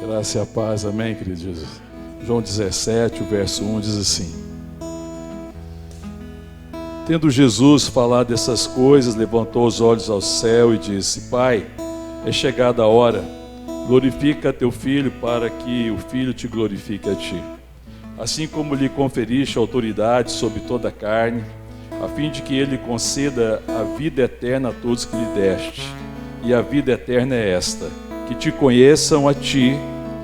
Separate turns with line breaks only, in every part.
Graça e a paz, amém, querido Jesus. João 17, o verso 1 diz assim: Tendo Jesus falado essas coisas, levantou os olhos ao céu e disse: Pai, é chegada a hora, glorifica teu Filho, para que o Filho te glorifique a ti. Assim como lhe conferiste autoridade sobre toda a carne, a fim de que ele conceda a vida eterna a todos que lhe deste. E a vida eterna é esta: que te conheçam a ti,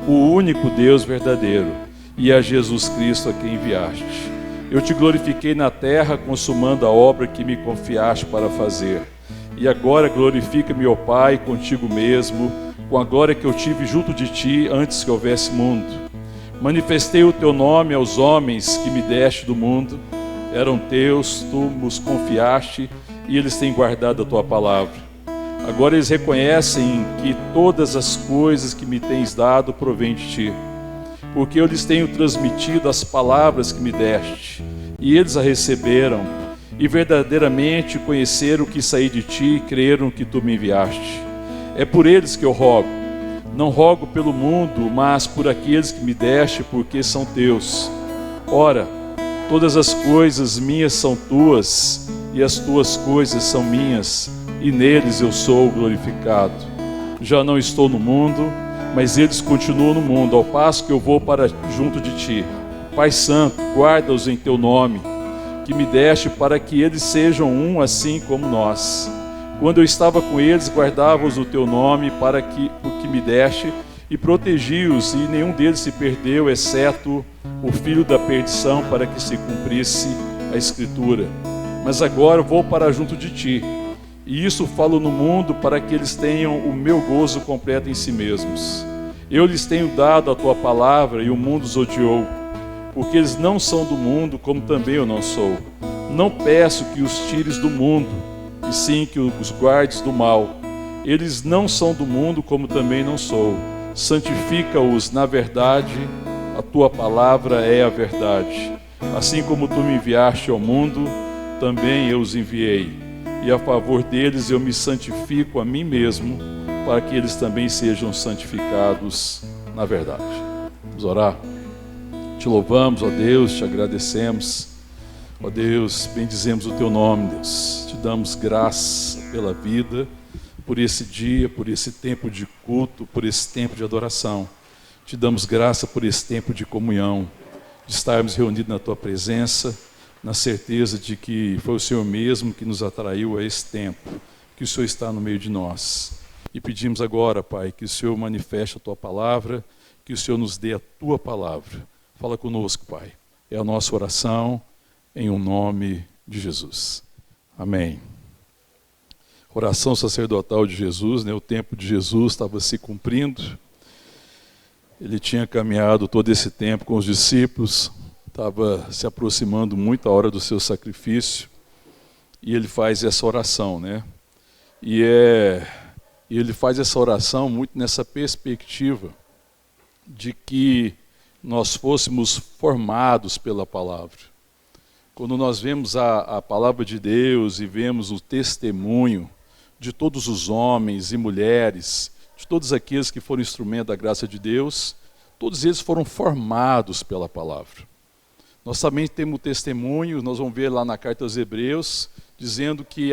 o único Deus verdadeiro, e a Jesus Cristo a quem enviaste. Eu te glorifiquei na terra, consumando a obra que me confiaste para fazer. E agora glorifica-me, ó Pai, contigo mesmo, com a glória que eu tive junto de ti antes que houvesse mundo. Manifestei o teu nome aos homens que me deste do mundo. Eram teus, tu nos confiaste, e eles têm guardado a tua palavra. Agora eles reconhecem que todas as coisas que me tens dado provêm de ti, porque eu lhes tenho transmitido as palavras que me deste, e eles a receberam, e verdadeiramente conheceram que saí de ti e creram que tu me enviaste. É por eles que eu rogo. Não rogo pelo mundo, mas por aqueles que me deste, porque são teus. Ora, todas as coisas minhas são tuas, e as tuas coisas são minhas, e neles eu sou glorificado. Já não estou no mundo, mas eles continuam no mundo, ao passo que eu vou para junto de ti. Pai Santo, guarda-os em teu nome, que me deste, para que eles sejam um assim como nós. Quando eu estava com eles, guardava-os no teu nome, para que o que me deste, e protegi-os, e nenhum deles se perdeu, exceto o filho da perdição, para que se cumprisse a Escritura. Mas agora vou para junto de ti, e isso falo no mundo, para que eles tenham o meu gozo completo em si mesmos. Eu lhes tenho dado a tua palavra, e o mundo os odiou, porque eles não são do mundo, como também eu não sou. Não peço que os tires do mundo, e sim que os guardes do mal. Eles não são do mundo, como também não sou. Santifica-os na verdade, a tua palavra é a verdade. Assim como tu me enviaste ao mundo, também eu os enviei. E a favor deles eu me santifico a mim mesmo, para que eles também sejam santificados na verdade. Vamos orar. Te louvamos, ó Deus, te agradecemos. Ó Deus, bendizemos o teu nome, Deus. Te damos graça pela vida, por esse dia, por esse tempo de culto, por esse tempo de adoração. Te damos graça por esse tempo de comunhão, de estarmos reunidos na tua presença, na certeza de que foi o Senhor mesmo que nos atraiu a esse tempo, que o Senhor está no meio de nós. E pedimos agora, Pai, que o Senhor manifeste a tua palavra, que o Senhor nos dê a tua palavra. Fala conosco, Pai. É a nossa oração, em um nome de Jesus. Amém. Oração sacerdotal de Jesus, né? O tempo de Jesus estava se cumprindo. Ele tinha caminhado todo esse tempo com os discípulos, estava se aproximando muito a hora do seu sacrifício, e ele faz essa oração, né? E ele faz essa oração muito nessa perspectiva de que nós fôssemos formados pela palavra. Quando nós vemos a palavra de Deus e vemos o testemunho de todos os homens e mulheres, de todos aqueles que foram instrumento da graça de Deus, todos eles foram formados pela palavra. Nós também temos o testemunho, nós vamos ver lá na carta aos Hebreus, dizendo que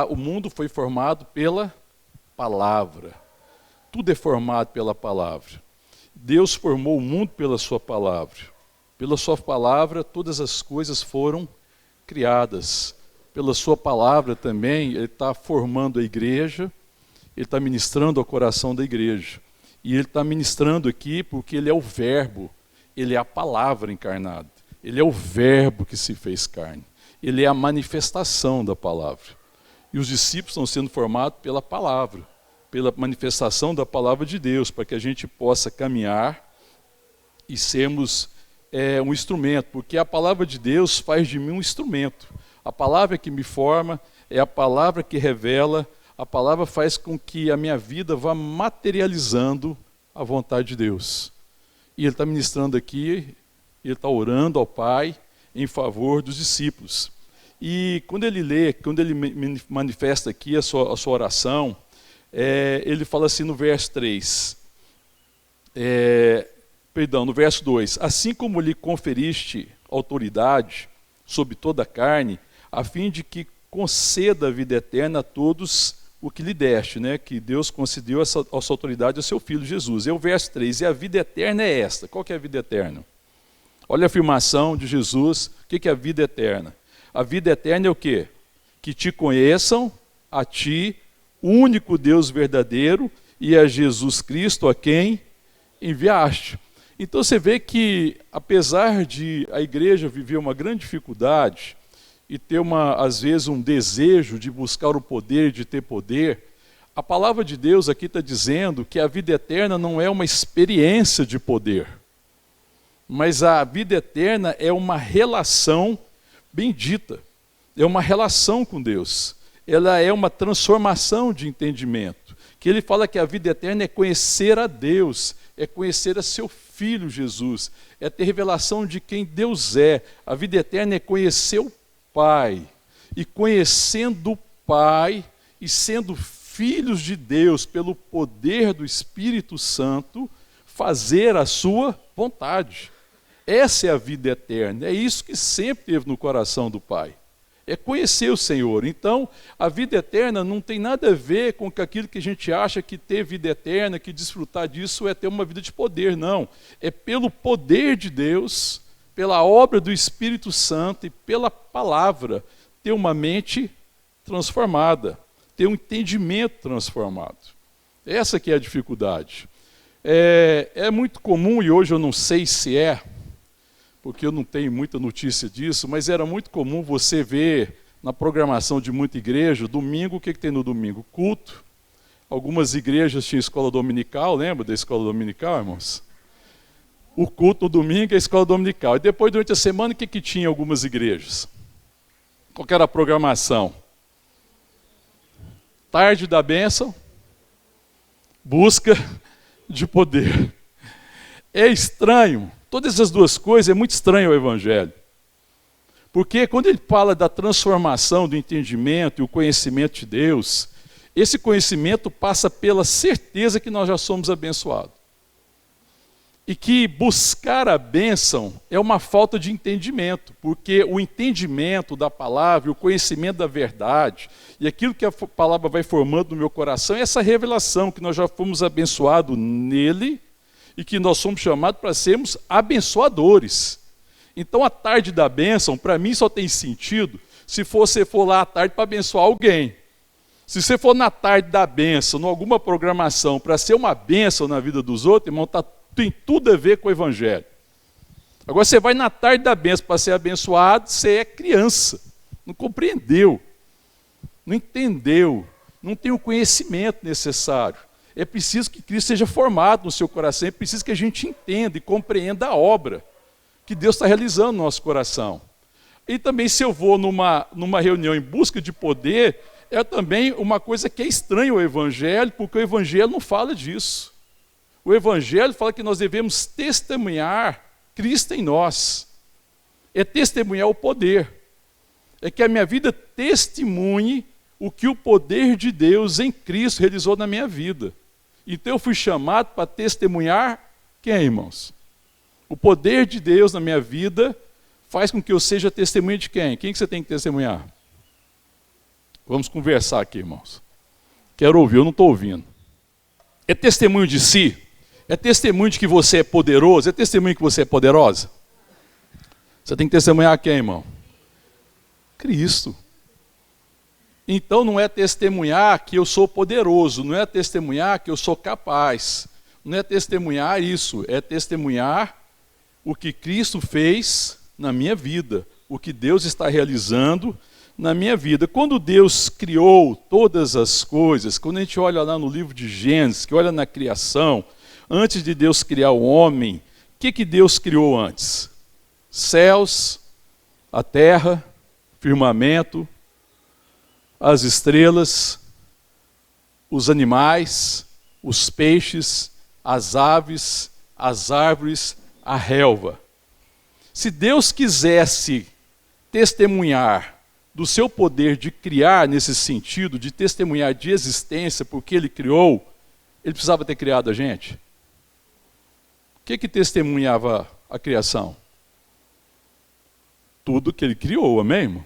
o mundo foi formado pela palavra. Tudo é formado pela palavra. Deus formou o mundo pela sua palavra. Pela sua palavra, todas as coisas foram criadas. Pela sua palavra também, ele está formando a igreja, ele está ministrando ao coração da igreja. E ele está ministrando aqui porque ele é o verbo, ele é a palavra encarnada. Ele é o verbo que se fez carne. Ele é a manifestação da palavra. E os discípulos estão sendo formados pela palavra, pela manifestação da palavra de Deus, para que a gente possa caminhar e sermos um instrumento, porque a palavra de Deus faz de mim um instrumento. A palavra que me forma é a palavra que revela, a palavra faz com que a minha vida vá materializando a vontade de Deus. E ele está ministrando aqui, ele está orando ao Pai em favor dos discípulos. E quando ele manifesta aqui a sua oração, ele fala assim no verso 3, no verso 2, assim como lhe conferiste autoridade sobre toda a carne, a fim de que conceda a vida eterna a todos o que lhe deste, né? Que Deus concedeu essa autoridade ao seu Filho Jesus. E o verso 3, e a vida eterna é esta. Qual que é a vida eterna? Olha a afirmação de Jesus, o que é a vida eterna? A vida eterna é o quê? Que te conheçam, a ti, o único Deus verdadeiro, e a Jesus Cristo a quem enviaste. Então você vê que, apesar de a igreja viver uma grande dificuldade e ter, às vezes, um desejo de buscar o poder, de ter poder, a palavra de Deus aqui está dizendo que a vida eterna não é uma experiência de poder, mas a vida eterna é uma relação bendita, é uma relação com Deus, ela é uma transformação de entendimento, que ele fala que a vida eterna é conhecer a Deus, é conhecer a seu Filho Jesus, é ter revelação de quem Deus é. A vida eterna é conhecer o Pai, e conhecendo o Pai e sendo filhos de Deus pelo poder do Espírito Santo, fazer a sua vontade. Essa é a vida eterna, é isso que sempre teve no coração do Pai. É conhecer o Senhor. Então, a vida eterna não tem nada a ver com aquilo que a gente acha que ter vida eterna, que desfrutar disso é ter uma vida de poder, não. É pelo poder de Deus, pela obra do Espírito Santo e pela palavra, ter uma mente transformada, ter um entendimento transformado. Essa que é a dificuldade. É muito comum, e hoje eu não sei se porque eu não tenho muita notícia disso, mas era muito comum você ver na programação de muita igreja, domingo, o que tem no domingo? Culto. Algumas igrejas tinham escola dominical, lembra da escola dominical, irmãos? O culto no domingo é a escola dominical. E depois, durante a semana, o que tinha em algumas igrejas? Qual que era a programação? Tarde da bênção, busca de poder. É estranho. Todas essas duas coisas, é muito estranho o Evangelho. Porque quando ele fala da transformação do entendimento e o conhecimento de Deus, esse conhecimento passa pela certeza que nós já somos abençoados. E que buscar a bênção é uma falta de entendimento, porque o entendimento da palavra, o conhecimento da verdade, e aquilo que a palavra vai formando no meu coração, é essa revelação que nós já fomos abençoados nele, e que nós somos chamados para sermos abençoadores. Então a tarde da bênção, para mim, só tem sentido se você for lá à tarde para abençoar alguém. Se você for na tarde da bênção, em alguma programação, para ser uma bênção na vida dos outros, irmão, tem tudo a ver com o Evangelho. Agora você vai na tarde da bênção para ser abençoado, você é criança, não compreendeu, não entendeu, não tem o conhecimento necessário. É preciso que Cristo seja formado no seu coração, é preciso que a gente entenda e compreenda a obra que Deus está realizando no nosso coração. E também, se eu vou numa reunião em busca de poder, é também uma coisa que é estranha ao Evangelho, porque o Evangelho não fala disso. O Evangelho fala que nós devemos testemunhar Cristo em nós. É testemunhar o poder. É que a minha vida testemunhe o que o poder de Deus em Cristo realizou na minha vida. Então eu fui chamado para testemunhar quem, irmãos? O poder de Deus na minha vida faz com que eu seja testemunha de quem? Quem que você tem que testemunhar? Vamos conversar aqui, irmãos. Quero ouvir, eu não estou ouvindo. É testemunho de si? É testemunho de que você é poderoso? É testemunho de que você é poderosa? Você tem que testemunhar quem, irmão? Cristo. Então não é testemunhar que eu sou poderoso, não é testemunhar que eu sou capaz, não é testemunhar isso, é testemunhar o que Cristo fez na minha vida, o que Deus está realizando na minha vida. Quando Deus criou todas as coisas, quando a gente olha lá no livro de Gênesis, que olha na criação, antes de Deus criar o homem, o que Deus criou antes? Céus, a terra, firmamento, as estrelas, os animais, os peixes, as aves, as árvores, a relva. Se Deus quisesse testemunhar do seu poder de criar nesse sentido, de testemunhar de existência, porque Ele criou, Ele precisava ter criado a gente? que testemunhava a criação? Tudo que ele criou, amém, irmão?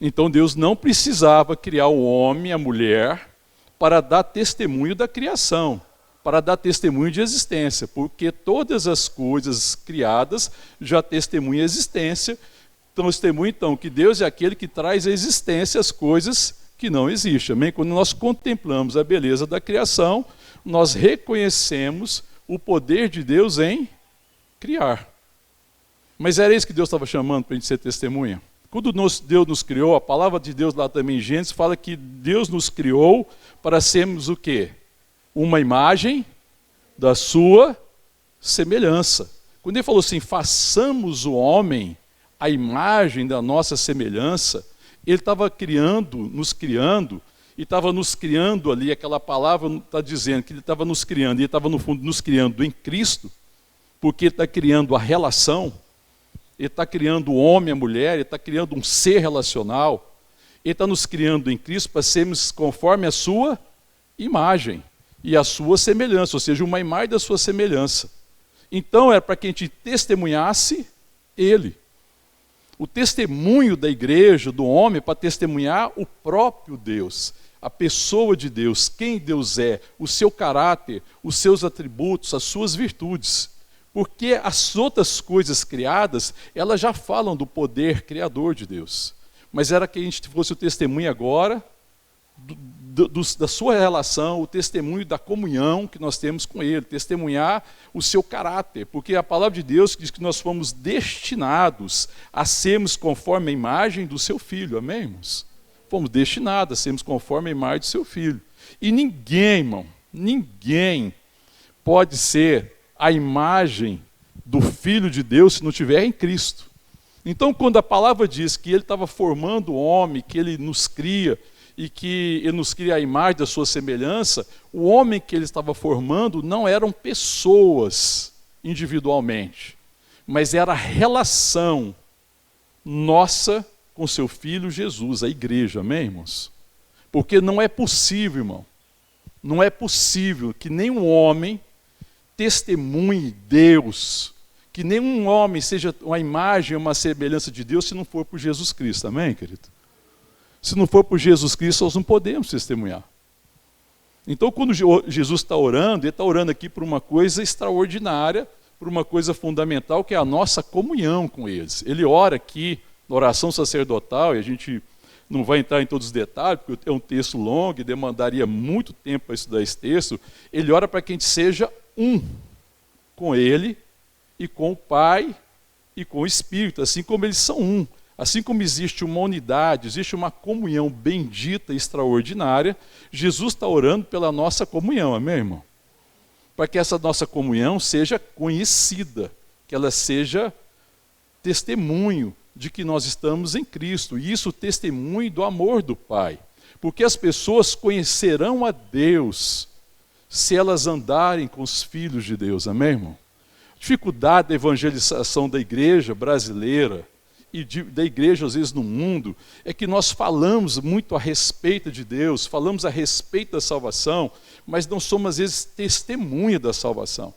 Então Deus não precisava criar o homem e a mulher para dar testemunho da criação, para dar testemunho de existência, porque todas as coisas criadas já testemunham a existência. Testemunho, então, que Deus é aquele que traz à existência as coisas que não existem. Amém? Quando nós contemplamos a beleza da criação, nós reconhecemos o poder de Deus em criar. Mas era isso que Deus estava chamando para a gente ser testemunha? Quando Deus nos criou, a palavra de Deus lá também em Gênesis fala que Deus nos criou para sermos o quê? Uma imagem da sua semelhança. Quando ele falou assim, façamos o homem a imagem da nossa semelhança, ele estava e estava nos criando ali, aquela palavra está dizendo que ele estava nos criando, e ele estava no fundo nos criando em Cristo, porque ele está criando a relação, ele está criando o homem e a mulher, ele está criando um ser relacional, ele está nos criando em Cristo para sermos conforme a sua imagem e a sua semelhança, ou seja, uma imagem da sua semelhança. Então era para que a gente testemunhasse ele. O testemunho da igreja, do homem, para testemunhar o próprio Deus, a pessoa de Deus, quem Deus é, o seu caráter, os seus atributos, as suas virtudes. Porque as outras coisas criadas, elas já falam do poder criador de Deus. Mas era que a gente fosse o testemunho agora da sua relação, o testemunho da comunhão que nós temos com Ele, testemunhar o seu caráter, porque a palavra de Deus diz que nós fomos destinados a sermos conforme a imagem do seu Filho, amém, irmãos? Fomos destinados a sermos conforme a imagem do seu Filho. E ninguém, irmão, ninguém pode ser a imagem do Filho de Deus se não estiver em Cristo. Então, quando a palavra diz que Ele estava formando o homem, que Ele nos cria, e que Ele nos cria a imagem da sua semelhança, o homem que Ele estava formando não eram pessoas individualmente, mas era a relação nossa com seu Filho Jesus, a igreja, amém, irmãos? Porque não é possível, irmão, não é possível que nenhum homem testemunhe Deus, que nenhum homem seja uma imagem, uma semelhança de Deus, se não for por Jesus Cristo, amém, querido? Se não for por Jesus Cristo, nós não podemos testemunhar. Então, quando Jesus está orando, Ele está orando aqui por uma coisa extraordinária, por uma coisa fundamental, que é a nossa comunhão com eles. Ele ora aqui, na oração sacerdotal, e a gente não vai entrar em todos os detalhes, porque é um texto longo e demandaria muito tempo para estudar esse texto. Ele ora para que a gente seja um com Ele, e com o Pai, e com o Espírito, assim como eles são um. Assim como existe uma unidade, existe uma comunhão bendita e extraordinária, Jesus está orando pela nossa comunhão, amém, irmão? Para que essa nossa comunhão seja conhecida, que ela seja testemunho de que nós estamos em Cristo, e isso testemunho do amor do Pai. Porque as pessoas conhecerão a Deus se elas andarem com os filhos de Deus, amém, irmão? A dificuldade da evangelização da igreja brasileira, e da igreja, às vezes, no mundo, é que nós falamos muito a respeito de Deus, falamos a respeito da salvação, mas não somos, às vezes, testemunha da salvação.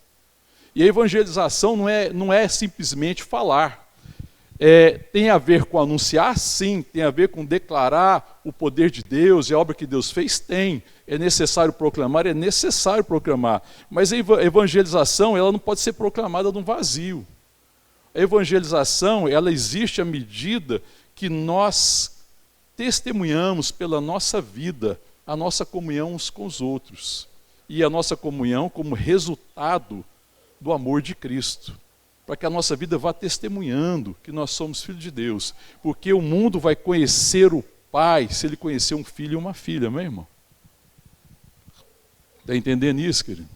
E a evangelização não é simplesmente falar. Tem a ver com anunciar, sim, tem a ver com declarar o poder de Deus e a obra que Deus fez, tem. É necessário proclamar, mas a evangelização ela não pode ser proclamada num vazio. A evangelização, ela existe à medida que nós testemunhamos pela nossa vida a nossa comunhão uns com os outros. E a nossa comunhão como resultado do amor de Cristo. Para que a nossa vida vá testemunhando que nós somos filhos de Deus. Porque o mundo vai conhecer o Pai se ele conhecer um filho e uma filha, amém, irmão? Está entendendo isso, querido?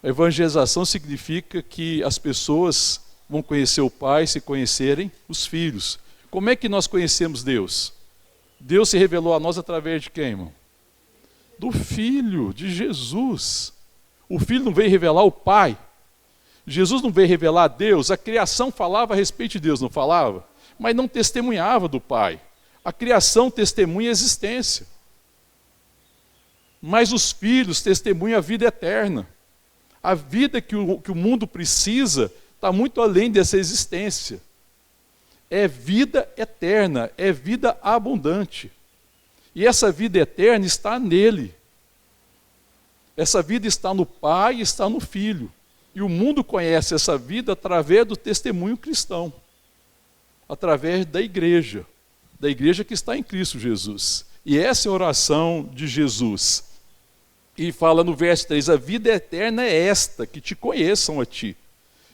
A evangelização significa que as pessoas vão conhecer o Pai se conhecerem os filhos. Como é que nós conhecemos Deus? Deus se revelou a nós através de quem, irmão? Do Filho, de Jesus. O Filho não veio revelar o Pai. Jesus não veio revelar a Deus. A criação falava a respeito de Deus, não falava? Mas não testemunhava do Pai. A criação testemunha a existência. Mas os filhos testemunham a vida eterna. A vida que o mundo precisa está muito além dessa existência. É vida eterna, é vida abundante. E essa vida eterna está nele. Essa vida está no Pai e está no Filho. E o mundo conhece essa vida através do testemunho cristão, através da igreja que está em Cristo Jesus. E essa é a oração de Jesus. E fala no verso 3, a vida eterna é esta, que te conheçam a ti.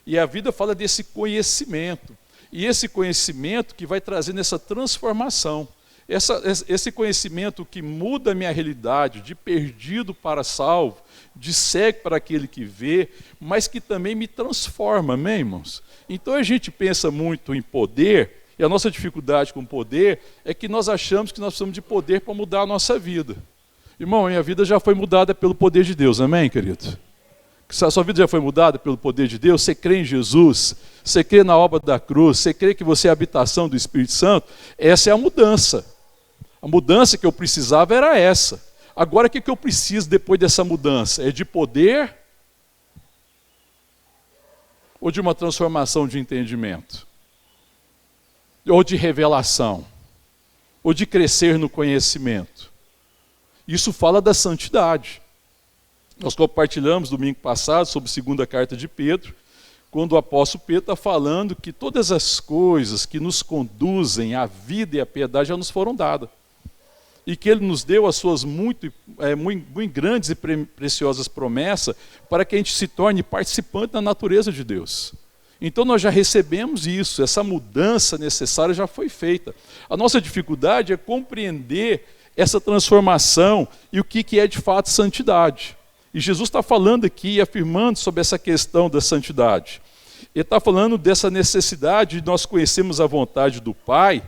E a vida fala desse conhecimento. E esse conhecimento que vai trazendo essa transformação. Esse conhecimento que muda a minha realidade, de perdido para salvo, de cego para aquele que vê, mas que também me transforma, amém, irmãos? Então a gente pensa muito em poder, e a nossa dificuldade com poder é que nós achamos que nós precisamos de poder para mudar a nossa vida. Irmão, a minha vida já foi mudada pelo poder de Deus, amém, querido? A sua vida já foi mudada pelo poder de Deus? Você crê em Jesus? Você crê na obra da cruz? Você crê que você é a habitação do Espírito Santo? Essa é a mudança. A mudança que eu precisava era essa. Agora o que eu preciso depois dessa mudança? É de poder ou de uma transformação de entendimento? Ou de revelação? Ou de crescer no conhecimento? Isso fala da santidade. Nós compartilhamos domingo passado sobre a segunda carta de Pedro, quando o apóstolo Pedro está falando que todas as coisas que nos conduzem à vida e à piedade já nos foram dadas. E que ele nos deu as suas muito grandes e preciosas promessas para que a gente se torne participante da natureza de Deus. Então nós já recebemos isso, essa mudança necessária já foi feita. A nossa dificuldade é compreender essa transformação e o que é de fato santidade. E Jesus está falando aqui e afirmando sobre essa questão da santidade. Ele está falando dessa necessidade de nós conhecermos a vontade do Pai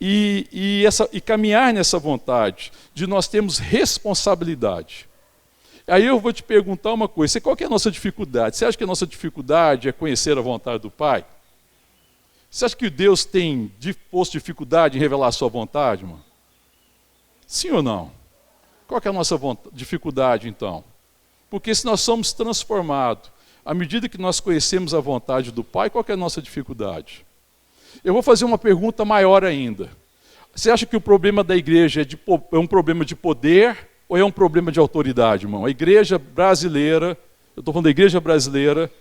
e caminhar nessa vontade, de nós termos responsabilidade. Aí eu vou te perguntar uma coisa, qual que é a nossa dificuldade? Você acha que a nossa dificuldade é conhecer a vontade do Pai? Você acha que Deus tem posto dificuldade em revelar a sua vontade, irmão? Sim ou não? Qual que é a nossa dificuldade, então? Porque se nós somos transformados, à medida que nós conhecemos a vontade do Pai, qual que é a nossa dificuldade? Eu vou fazer uma pergunta maior ainda. Você acha que o problema da igreja é um problema de poder ou é um problema de autoridade, irmão? A igreja brasileira, eu estou falando da igreja brasileira,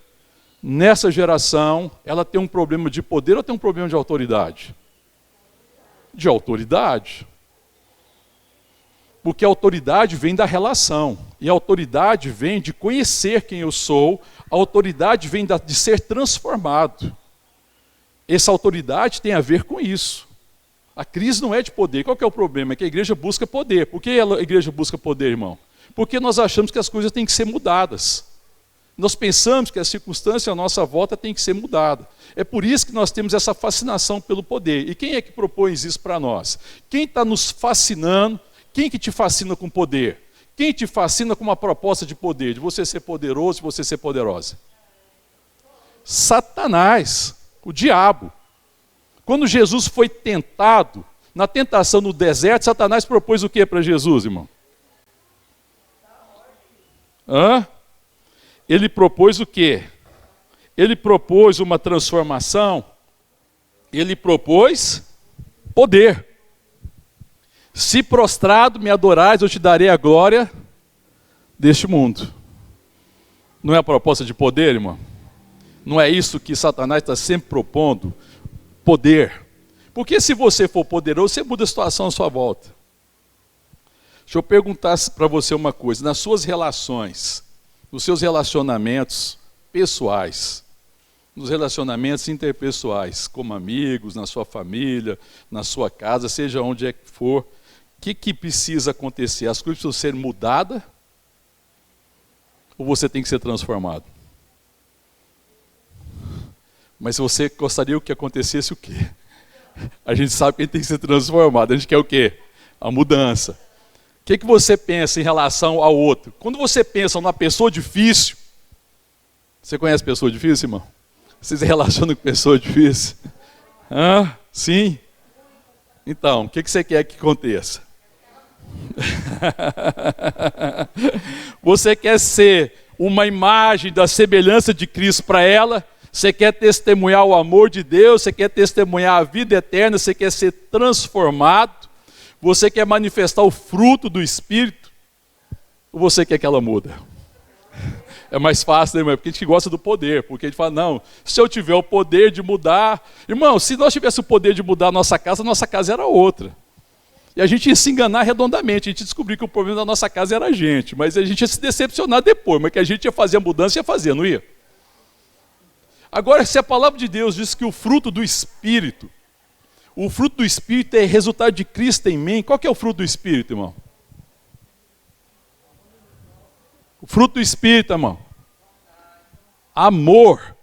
nessa geração, ela tem um problema de poder ou tem um problema de autoridade? De autoridade. Porque a autoridade vem da relação, e a autoridade vem de conhecer quem eu sou, a autoridade vem de ser transformado. Essa autoridade tem a ver com isso. A crise não é de poder. Qual que é o problema? É que a igreja busca poder. Por que a igreja busca poder, irmão? Porque nós achamos que as coisas têm que ser mudadas. Nós pensamos que a circunstância à nossa volta tem que ser mudada. É por isso que nós temos essa fascinação pelo poder. E quem é que propõe isso para nós? Quem está nos fascinando? Quem que te fascina com poder? Quem te fascina com uma proposta de poder? De você ser poderoso, de você ser poderosa? Satanás, o diabo. Quando Jesus foi tentado, na tentação no deserto, Satanás propôs o que para Jesus, irmão? Ele propôs o quê? Ele propôs uma transformação, ele propôs poder. Se prostrado me adorais, eu te darei a glória deste mundo. Não é a proposta de poder, irmão? Não é isso que Satanás está sempre propondo? Poder. Porque se você for poderoso, você muda a situação à sua volta. Deixa eu perguntar para você uma coisa. Nas suas relações, nos seus relacionamentos pessoais, nos relacionamentos interpessoais, como amigos, na sua família, na sua casa, seja onde é que for, o que precisa acontecer? As coisas precisam ser mudadas ou você tem que ser transformado? Mas você gostaria que acontecesse o quê? A gente sabe que a gente tem que ser transformado. A gente quer o quê? A mudança. O que você pensa em relação ao outro? Quando você pensa numa pessoa difícil, você conhece pessoa difícil, irmão? Você se relaciona com pessoa difícil? Sim? Então, o que você quer que aconteça? Você quer ser uma imagem da semelhança de Cristo para ela, você quer testemunhar o amor de Deus, você quer testemunhar a vida eterna, você quer ser transformado, você quer manifestar o fruto do Espírito, ou você quer que ela muda? É mais fácil, né, irmão? Porque a gente gosta do poder, porque a gente fala, não, se eu tiver o poder de mudar... Irmão, se nós tivéssemos o poder de mudar a nossa casa era outra. E a gente ia se enganar redondamente, a gente descobriu que o problema da nossa casa era a gente, mas a gente ia se decepcionar depois, mas que a gente ia fazer a mudança, ia fazer, não ia? Agora, se a palavra de Deus diz que o fruto do Espírito é resultado de Cristo em mim, qual que é o fruto do Espírito, irmão? O fruto do Espírito, irmão. Amor.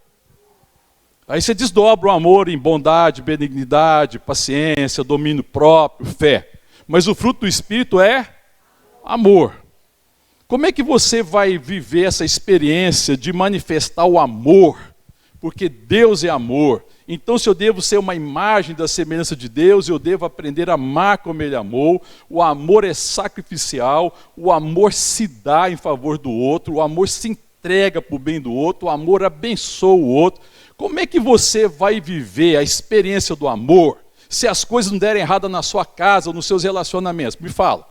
Aí você desdobra o amor em bondade, benignidade, paciência, domínio próprio, fé. Mas o fruto do Espírito é amor. Como é que você vai viver essa experiência de manifestar o amor? Porque Deus é amor. Então, se eu devo ser uma imagem da semelhança de Deus, eu devo aprender a amar como Ele amou. O amor é sacrificial, o amor se dá em favor do outro, o amor se entrega para o bem do outro, o amor abençoa o outro. Como é que você vai viver a experiência do amor se as coisas não derem errado na sua casa ou nos seus relacionamentos? Me fala.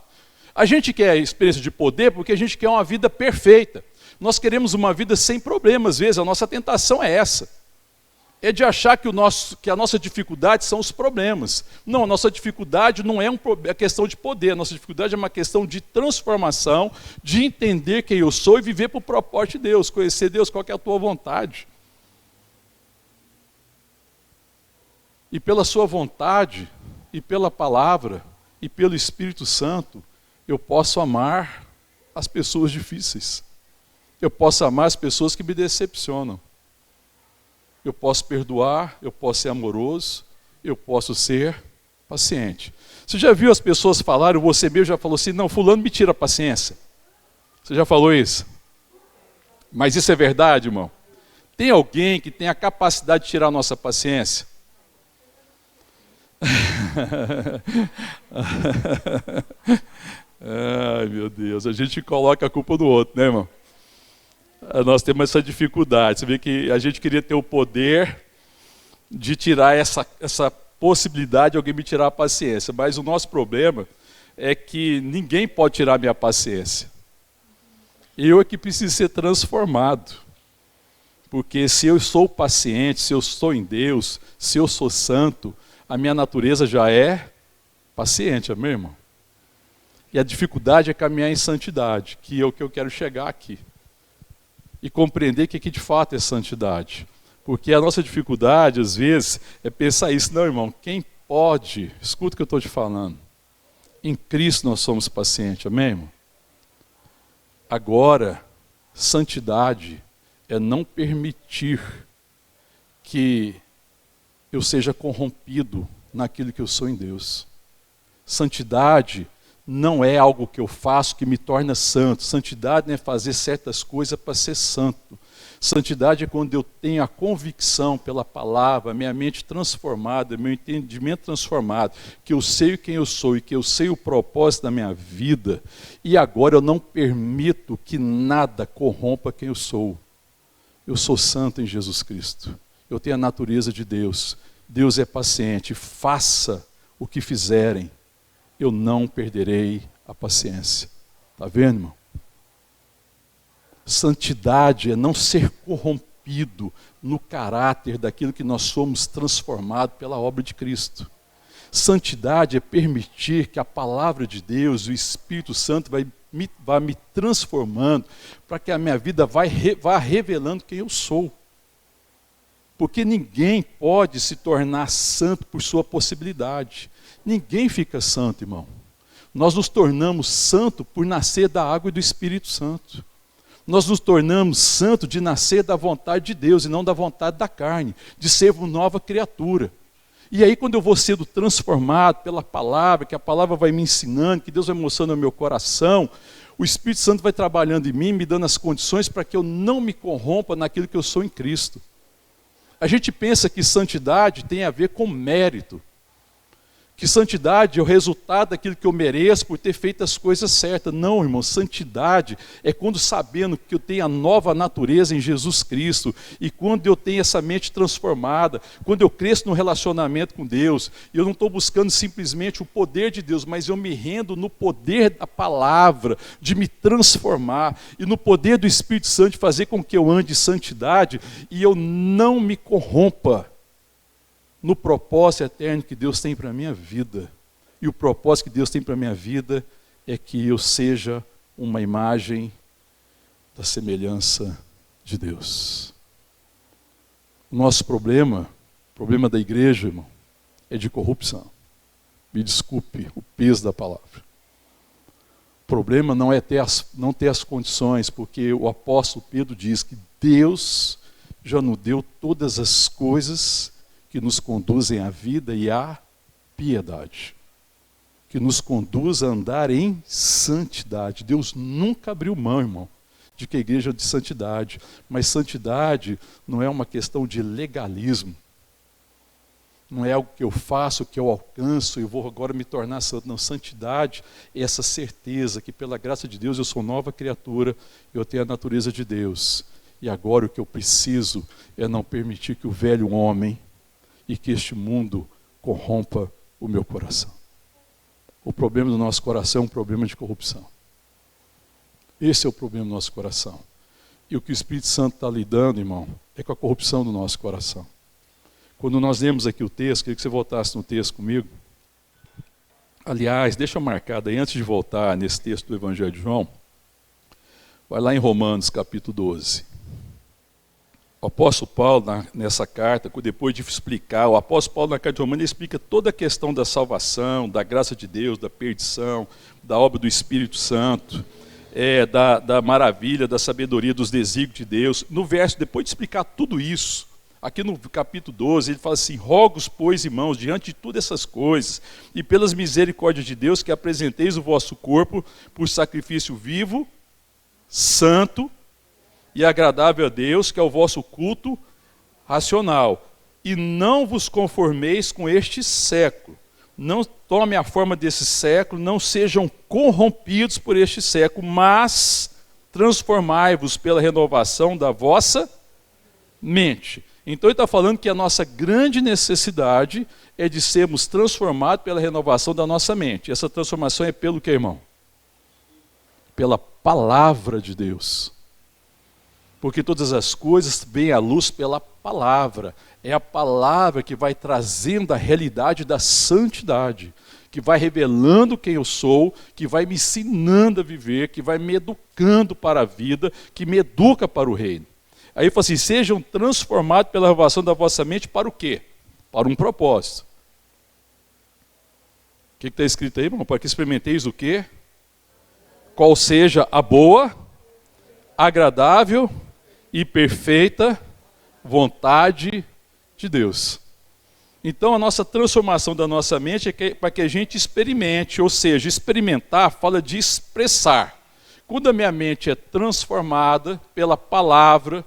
A gente quer a experiência de poder porque a gente quer uma vida perfeita. Nós queremos uma vida sem problemas, às vezes, a nossa tentação é essa. É de achar que a nossa dificuldade são os problemas. Não, a nossa dificuldade não é uma questão de poder, a nossa dificuldade é uma questão de transformação, de entender quem eu sou e viver para o propósito de Deus, conhecer Deus, qual que é a tua vontade. E pela sua vontade, e pela palavra, e pelo Espírito Santo, eu posso amar as pessoas difíceis. Eu posso amar as pessoas que me decepcionam. Eu posso perdoar, eu posso ser amoroso, eu posso ser paciente. Você já viu as pessoas falarem, você mesmo já falou assim, não, fulano me tira a paciência. Você já falou isso? Mas isso é verdade, irmão? Tem alguém que tem a capacidade de tirar a nossa paciência? Ai, meu Deus, a gente coloca a culpa no outro, né, irmão? Nós temos essa dificuldade. Você vê que a gente queria ter o poder de tirar essa possibilidade de alguém me tirar a paciência. Mas o nosso problema é que ninguém pode tirar a minha paciência. Eu é que preciso ser transformado. Porque se eu sou paciente, se eu estou em Deus, se eu sou santo, a minha natureza já é paciente, amém, irmão? E a dificuldade é caminhar em santidade, que é o que eu quero chegar aqui. E compreender que de fato é santidade. Porque a nossa dificuldade, às vezes, é pensar isso. Não, irmão, quem pode, escuta o que eu estou te falando. Em Cristo nós somos pacientes, amém, irmão? Agora, santidade é não permitir que eu seja corrompido naquilo que eu sou em Deus. Santidade não é algo que eu faço que me torna santo. Santidade não é fazer certas coisas para ser santo. Santidade é quando eu tenho a convicção pela palavra, minha mente transformada, meu entendimento transformado, que eu sei quem eu sou e que eu sei o propósito da minha vida, e agora eu não permito que nada corrompa quem eu sou. Eu sou santo em Jesus Cristo. Eu tenho a natureza de Deus. Deus é paciente. Faça o que fizerem, eu não perderei a paciência. Está vendo, irmão? Santidade é não ser corrompido no caráter daquilo que nós somos transformados pela obra de Cristo. Santidade é permitir que a palavra de Deus, o Espírito Santo vai me transformando, para que a minha vida vá revelando quem eu sou. Porque ninguém pode se tornar santo por sua possibilidade. Ninguém fica santo, irmão. Nós nos tornamos santo por nascer da água e do Espírito Santo. Nós nos tornamos santo de nascer da vontade de Deus e não da vontade da carne, de ser uma nova criatura. E aí quando eu vou sendo transformado pela palavra, que a palavra vai me ensinando, que Deus vai mostrando ao meu coração, o Espírito Santo vai trabalhando em mim, me dando as condições para que eu não me corrompa naquilo que eu sou em Cristo. A gente pensa que santidade tem a ver com mérito, Que santidade é o resultado daquilo que eu mereço por ter feito as coisas certas. Não, irmão, santidade é quando sabendo que eu tenho a nova natureza em Jesus Cristo, e quando eu tenho essa mente transformada, quando eu cresço no relacionamento com Deus, e eu não estou buscando simplesmente o poder de Deus, mas eu me rendo no poder da palavra, de me transformar, e no poder do Espírito Santo de fazer com que eu ande em santidade, e eu não me corrompa no propósito eterno que Deus tem para a minha vida. E o propósito que Deus tem para a minha vida é que eu seja uma imagem da semelhança de Deus. O nosso problema, o problema da igreja, irmão, é de corrupção. Me desculpe o peso da palavra. O problema não é não ter as condições, porque o apóstolo Pedro diz que Deus já nos deu todas as coisas que nos conduzem à vida e à piedade, que nos conduz a andar em santidade. Deus nunca abriu mão, irmão, de que a igreja é de santidade, mas santidade não é uma questão de legalismo, não é algo que eu faço, que eu alcanço, e vou agora me tornar santo. Não, santidade é essa certeza que pela graça de Deus eu sou nova criatura, eu tenho a natureza de Deus, e agora o que eu preciso é não permitir que o velho homem e que este mundo corrompa o meu coração. O problema do nosso coração é um problema de corrupção. Esse é o problema do nosso coração. E o que o Espírito Santo está lidando, irmão, é com a corrupção do nosso coração. Quando nós lemos aqui o texto, queria que você voltasse no texto comigo. Aliás, deixa eu marcar daí, antes de voltar nesse texto do Evangelho de João, vai lá em Romanos capítulo 12. O apóstolo Paulo, nessa carta, depois de explicar, o apóstolo Paulo na carta de Romanos, ele explica toda a questão da salvação, da graça de Deus, da perdição, da obra do Espírito Santo, da maravilha, da sabedoria, dos desígnios de Deus. No verso, depois de explicar tudo isso, aqui no capítulo 12, ele fala assim: rogo-os, pois, irmãos, diante de todas essas coisas, e pelas misericórdias de Deus, que apresenteis o vosso corpo por sacrifício vivo, santo e agradável a Deus, que é o vosso culto racional. E não vos conformeis com este século. Não tomem a forma desse século, não sejam corrompidos por este século, mas transformai-vos pela renovação da vossa mente. Então ele está falando que a nossa grande necessidade é de sermos transformados pela renovação da nossa mente. Essa transformação é pelo que, irmão? Pela palavra de Deus. Porque todas as coisas vêm à luz pela palavra. É a palavra que vai trazendo a realidade da santidade, que vai revelando quem eu sou, que vai me ensinando a viver, que vai me educando para a vida, que me educa para o reino. Aí ele fala assim: sejam transformados pela renovação da vossa mente para o quê? Para um propósito. O que está escrito aí, irmão? Para que experimenteis o quê? Qual seja a boa, agradável e perfeita vontade de Deus. Então a nossa transformação da nossa mente é para que a gente experimente, ou seja, experimentar fala de expressar. Quando a minha mente é transformada pela palavra,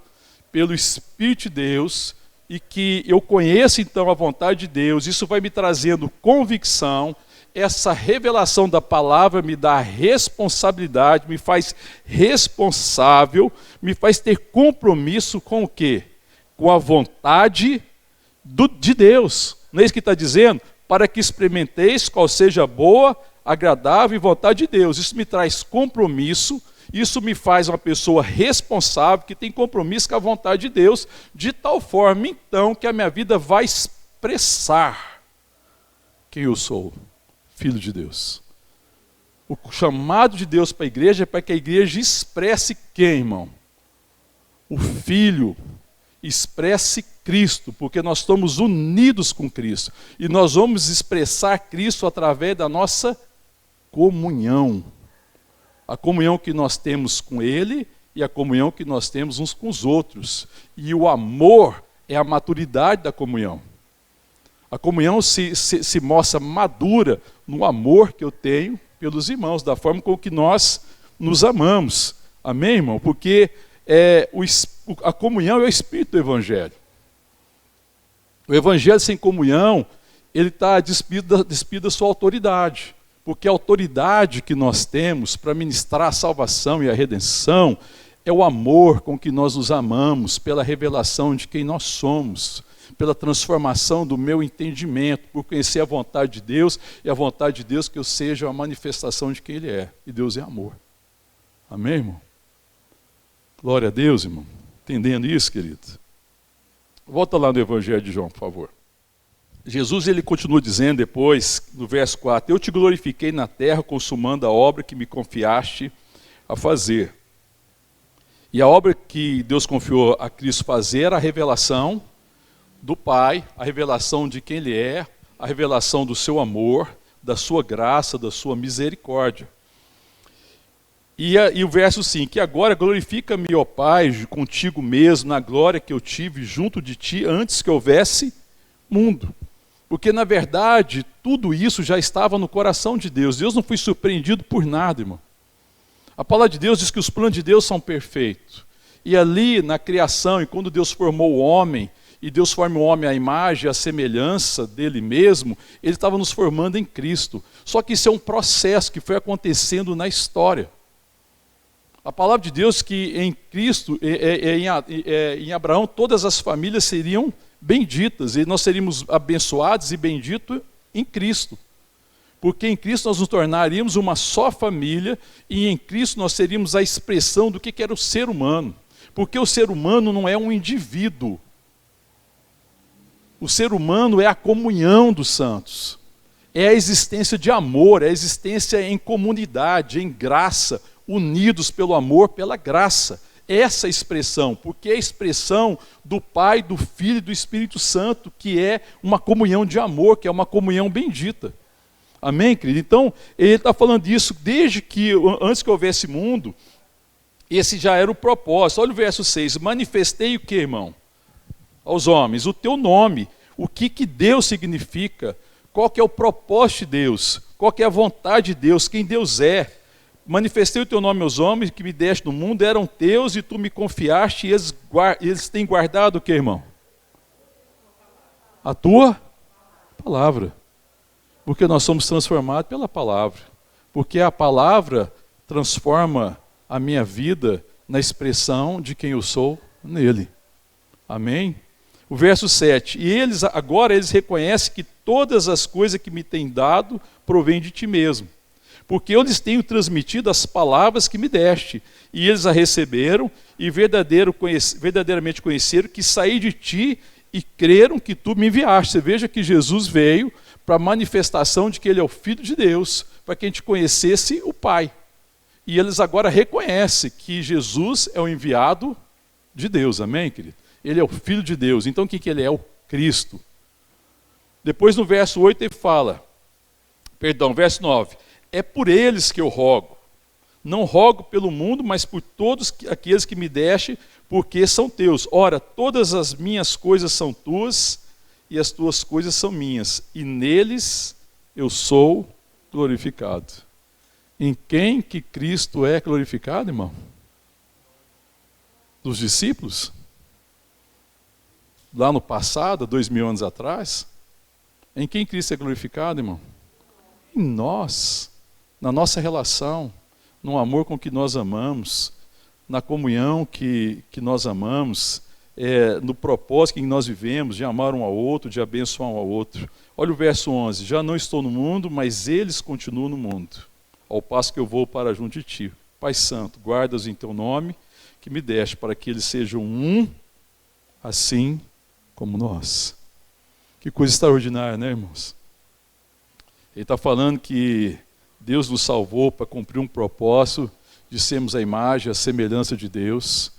pelo Espírito de Deus, e que eu conheço então a vontade de Deus, isso vai me trazendo convicção. Essa revelação da palavra me dá responsabilidade, me faz responsável, me faz ter compromisso com o quê? Com a vontade de Deus. Não é isso que está dizendo? Para que experimenteis qual seja a boa, agradável e vontade de Deus. Isso me traz compromisso, isso me faz uma pessoa responsável, que tem compromisso com a vontade de Deus, de tal forma então que a minha vida vai expressar quem eu sou. Filho de Deus. O chamado de Deus para a igreja é para que a igreja expresse quem, irmão? O Filho. Expresse Cristo, porque nós estamos unidos com Cristo. E nós vamos expressar Cristo através da nossa comunhão. A comunhão que nós temos com Ele e a comunhão que nós temos uns com os outros. E o amor é a maturidade da comunhão. A comunhão se mostra madura no amor que eu tenho pelos irmãos, da forma com que nós nos amamos. Amém, irmão? Porque a comunhão é o espírito do Evangelho. O Evangelho sem comunhão, ele está despido da sua autoridade. Porque a autoridade que nós temos para ministrar a salvação e a redenção é o amor com que nós nos amamos, pela revelação de quem nós somos, pela transformação do meu entendimento, por conhecer a vontade de Deus, e a vontade de Deus que eu seja a manifestação de quem Ele é. E Deus é amor. Amém, irmão? Glória a Deus, irmão. Entendendo isso, querido? Volta lá no Evangelho de João, por favor. Jesus, ele continua dizendo depois, no verso 4, eu te glorifiquei na terra, consumando a obra que me confiaste a fazer. E a obra que Deus confiou a Cristo fazer era a revelação do Pai, a revelação de quem Ele é, a revelação do seu amor, da sua graça, da sua misericórdia. E o verso 5, e agora glorifica-me, ó Pai, contigo mesmo, na glória que eu tive junto de ti antes que houvesse mundo. Porque, na verdade, tudo isso já estava no coração de Deus. Deus não foi surpreendido por nada, irmão. A palavra de Deus diz que os planos de Deus são perfeitos. E ali, na criação, e quando Deus formou o homem, e Deus forma o homem à imagem e à semelhança dele mesmo, Ele estava nos formando em Cristo. Só que isso é um processo que foi acontecendo na história. A palavra de Deus que em Cristo, em Abraão, todas as famílias seriam benditas, e nós seríamos abençoados e benditos em Cristo. Porque em Cristo nós nos tornaríamos uma só família, e em Cristo nós seríamos a expressão do que era o ser humano. Porque o ser humano não é um indivíduo. O ser humano é a comunhão dos santos. É a existência de amor, é a existência em comunidade, em graça, unidos pelo amor, pela graça. Essa expressão, porque é a expressão do Pai, do Filho e do Espírito Santo, que é uma comunhão de amor, que é uma comunhão bendita. Amém, querido? Então, ele está falando disso desde que, antes que houvesse mundo, esse já era o propósito. Olha o verso 6, manifestei o que, irmão? Aos homens, o teu nome, o que Deus significa, qual que é o propósito de Deus, qual que é a vontade de Deus, quem Deus é. Manifestei o teu nome aos homens que me deste no mundo, eram teus e tu me confiaste, e eles têm guardado o que, irmão? A tua palavra. Porque nós somos transformados pela palavra. Porque a palavra transforma a minha vida na expressão de quem eu sou nele. Amém? O verso 7, e agora eles reconhecem que todas as coisas que me têm dado provêm de ti mesmo. Porque eu lhes tenho transmitido as palavras que me deste, e eles a receberam, e verdadeiramente conheceram que saí de ti e creram que tu me enviaste. Você veja que Jesus veio para a manifestação de que Ele é o Filho de Deus, para que a gente conhecesse o Pai. E eles agora reconhecem que Jesus é o enviado de Deus, amém, querido? Ele é o Filho de Deus, então o que Ele é? O Cristo. Depois no verso 8 ele fala, verso 9, é por eles que eu rogo. Não rogo pelo mundo, mas por todos aqueles que me deste, porque são teus. Ora, todas as minhas coisas são tuas, e as tuas coisas são minhas. E neles eu sou glorificado. Em quem que Cristo é glorificado, irmão? Dos discípulos? Lá no passado, 2000 anos atrás? Em quem Cristo é glorificado, irmão? Em nós. Na nossa relação, no amor com que nós amamos, na comunhão que nós amamos, no propósito que nós vivemos, de amar um ao outro, de abençoar um ao outro. Olha o verso 11, já não estou no mundo, mas eles continuam no mundo, ao passo que eu vou para junto de ti. Pai Santo, guarda-os em teu nome, que me deste, para que eles sejam um, assim como nós. Que coisa extraordinária, né, irmãos? Ele está falando que Deus nos salvou para cumprir um propósito de sermos a imagem, a semelhança de Deus,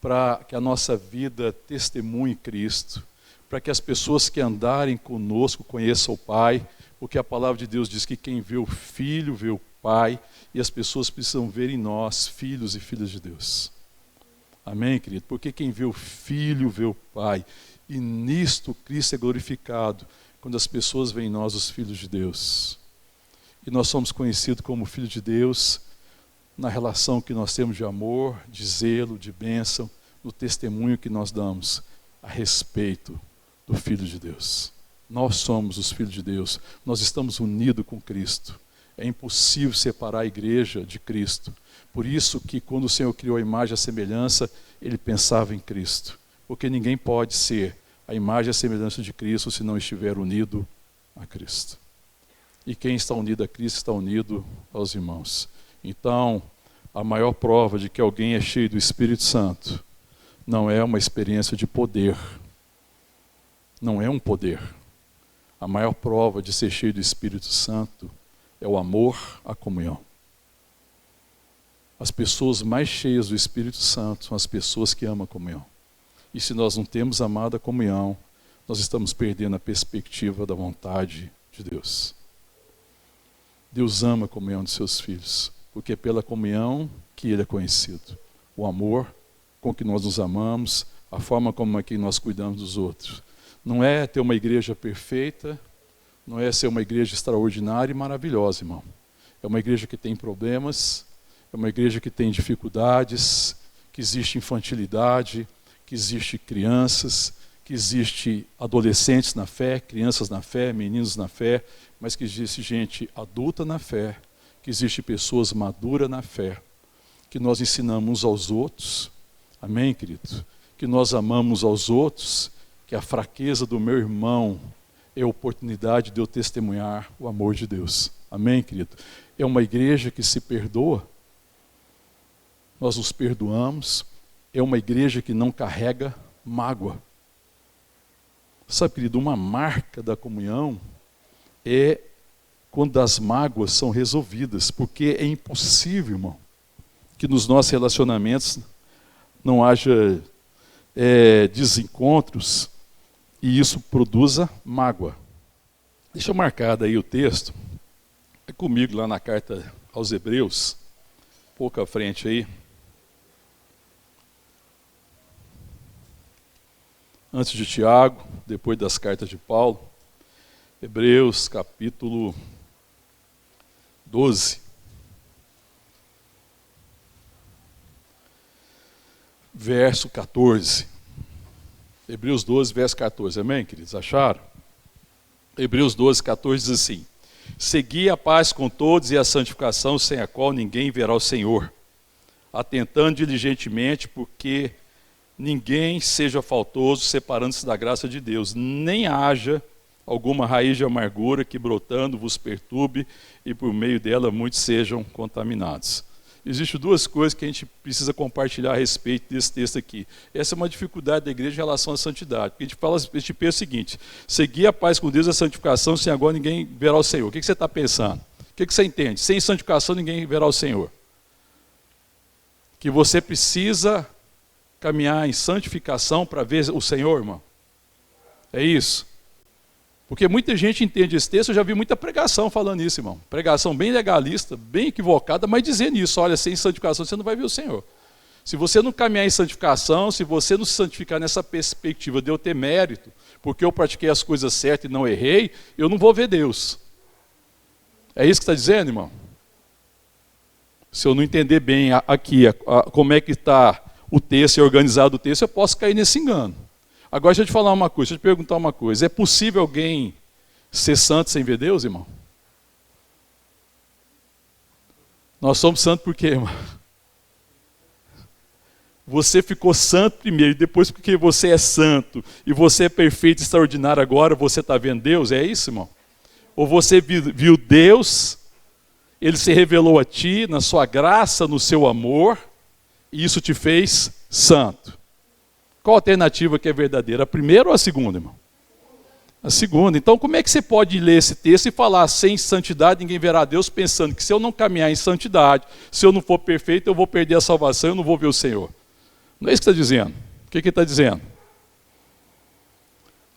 para que a nossa vida testemunhe Cristo, para que as pessoas que andarem conosco conheçam o Pai, porque a palavra de Deus diz que quem vê o Filho vê o Pai, e as pessoas precisam ver em nós, filhos e filhas de Deus. Amém, querido? Porque quem vê o Filho vê o Pai, e nisto Cristo é glorificado, quando as pessoas veem em nós os filhos de Deus. E nós somos conhecidos como filhos de Deus na relação que nós temos de amor, de zelo, de bênção, no testemunho que nós damos a respeito do Filho de Deus. Nós somos os filhos de Deus, nós estamos unidos com Cristo. É impossível separar a igreja de Cristo. Por isso que quando o Senhor criou a imagem e a semelhança, Ele pensava em Cristo. Porque ninguém pode ser a imagem e a semelhança de Cristo se não estiver unido a Cristo. E quem está unido a Cristo está unido aos irmãos. Então, a maior prova de que alguém é cheio do Espírito Santo não é uma experiência de poder. Não é um poder. A maior prova de ser cheio do Espírito Santo é o amor à comunhão. As pessoas mais cheias do Espírito Santo são as pessoas que amam a comunhão. E se nós não temos amado a comunhão, nós estamos perdendo a perspectiva da vontade de Deus. Deus ama a comunhão de seus filhos, porque é pela comunhão que Ele é conhecido. O amor com que nós nos amamos, a forma como é que nós cuidamos dos outros. Não é ter uma igreja perfeita, não é ser uma igreja extraordinária e maravilhosa, irmão. É uma igreja que tem problemas, é uma igreja que tem dificuldades, que existe infantilidade, que existe crianças, que existe adolescentes na fé, crianças na fé, meninos na fé, mas que existe gente adulta na fé, que existe pessoas maduras na fé, que nós ensinamos uns aos outros, amém, querido? Que nós amamos aos outros, que a fraqueza do meu irmão é a oportunidade de eu testemunhar o amor de Deus, amém, querido? É uma igreja que se perdoa, nós nos perdoamos, é uma igreja que não carrega mágoa. Sabe, querido, uma marca da comunhão é quando as mágoas são resolvidas, porque é impossível, irmão, que nos nossos relacionamentos não haja desencontros e isso produza mágoa. Deixa eu marcar daí o texto, é comigo lá na carta aos Hebreus, pouco à frente aí. Antes de Tiago, depois das cartas de Paulo, Hebreus capítulo 12. Verso 14. Hebreus 12, verso 14. Amém, queridos? Acharam? Hebreus 12, 14 diz assim: segui a paz com todos e a santificação, sem a qual ninguém verá o Senhor, atentando diligentemente, porque ninguém seja faltoso, separando-se da graça de Deus, nem haja alguma raiz de amargura que brotando vos perturbe e por meio dela muitos sejam contaminados. Existem duas coisas que a gente precisa compartilhar a respeito desse texto aqui. Essa é uma dificuldade da igreja em relação à santidade. Porque a gente pensa o seguinte: seguir a paz com Deus e a santificação, sem agora ninguém verá o Senhor. O que você está pensando? O que você entende? Sem santificação ninguém verá o Senhor. Que você precisa caminhar em santificação para ver o Senhor, irmão. É isso. Porque muita gente entende esse texto, eu já vi muita pregação falando isso, irmão. Pregação bem legalista, bem equivocada, mas dizendo isso: olha, sem santificação você não vai ver o Senhor. Se você não caminhar em santificação, se você não se santificar nessa perspectiva de eu ter mérito, porque eu pratiquei as coisas certas e não errei, eu não vou ver Deus. É isso que está dizendo, irmão? Se eu não entender bem aqui como é que está o texto e organizado o texto, eu posso cair nesse engano. Agora deixa eu te falar uma coisa, deixa eu te perguntar uma coisa. É possível alguém ser santo sem ver Deus, irmão? Nós somos santos por quê, irmão? Você ficou santo primeiro, e depois porque você é santo, e você é perfeito e extraordinário agora, você está vendo Deus? É isso, irmão? Ou você viu Deus, Ele se revelou a ti, na sua graça, no seu amor, e isso te fez santo. Qual a alternativa que é verdadeira? A primeira ou a segunda, irmão? A segunda. Então, como é que você pode ler esse texto e falar sem santidade ninguém verá Deus, pensando que se eu não caminhar em santidade, se eu não for perfeito, eu vou perder a salvação, eu não vou ver o Senhor? Não é isso que está dizendo. O que ele está dizendo?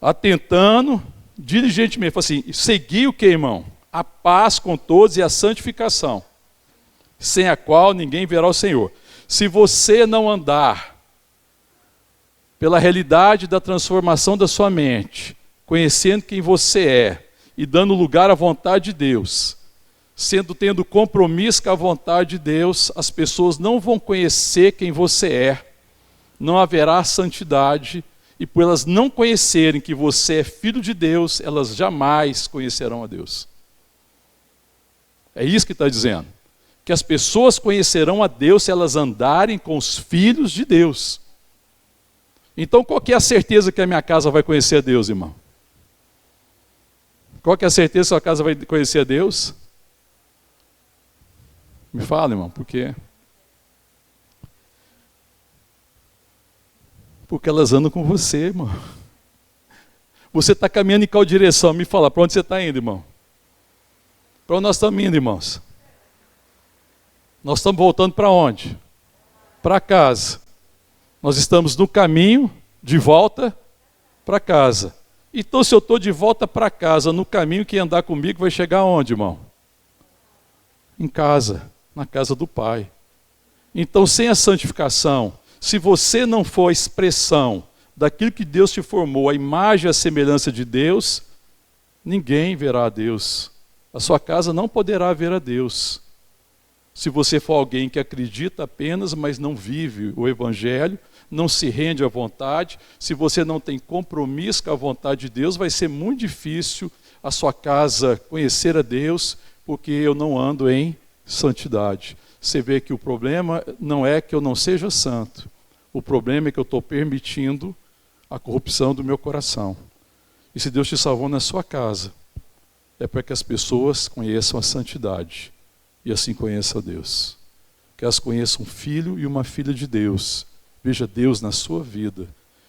Atentando diligentemente. Fala assim: seguir o que, irmão? A paz com todos e a santificação, sem a qual ninguém verá o Senhor. Se você não andar pela realidade da transformação da sua mente, conhecendo quem você é e dando lugar à vontade de Deus, tendo compromisso com a vontade de Deus, as pessoas não vão conhecer quem você é, não haverá santidade E por elas não conhecerem que você é filho de Deus, elas jamais conhecerão a Deus. É isso que está dizendo. Que as pessoas conhecerão a Deus se elas andarem com os filhos de Deus. Então, qual que é a certeza que a minha casa vai conhecer a Deus, irmão? Qual que é a certeza que a sua casa vai conhecer a Deus? Me fala, irmão, por quê? Porque elas andam com você, irmão. Você está caminhando em qual direção? Me fala, para onde você está indo, irmão? Para onde nós estamos indo, irmãos? Nós estamos voltando para onde? Para casa. Nós estamos no caminho de volta para casa. Então, se eu estou de volta para casa, no caminho, quem andar comigo vai chegar aonde, irmão? Em casa, na casa do Pai. Então, sem a santificação, se você não for a expressão daquilo que Deus te formou, a imagem e a semelhança de Deus, ninguém verá a Deus. A sua casa não poderá ver a Deus. Se você for alguém que acredita apenas, mas não vive o Evangelho, não se rende à vontade, se você não tem compromisso com a vontade de Deus, vai ser muito difícil a sua casa conhecer a Deus, porque eu não ando em santidade. Você vê que o problema não é que eu não seja santo, o problema é que eu estou permitindo a corrupção do meu coração. E se Deus te salvou na sua casa, é para que as pessoas conheçam a santidade e assim conheçam a Deus. Que elas conheçam um filho e uma filha de Deus. Veja Deus na sua vida.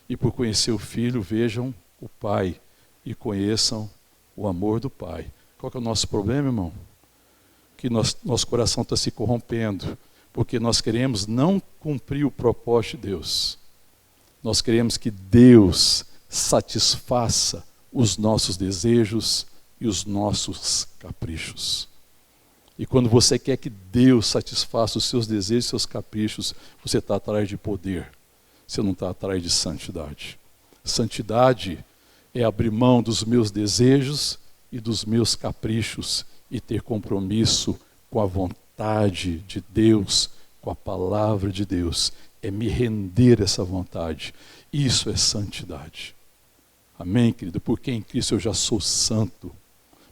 E por conhecer o Filho, vejam o Pai. E conheçam o amor do Pai. Qual que é o nosso problema, irmão? Que nosso coração está se corrompendo. Porque nós queremos não cumprir o propósito de Deus. Nós queremos que Deus satisfaça os nossos desejos e os nossos caprichos. E quando você quer que Deus satisfaça os seus desejos e seus caprichos, você está atrás de poder. Você não está atrás de santidade. Santidade é abrir mão dos meus desejos e dos meus caprichos e ter compromisso com a vontade de Deus, com a palavra de Deus. É me render a essa vontade. Isso é santidade. Amém, querido? Porque em Cristo eu já sou santo.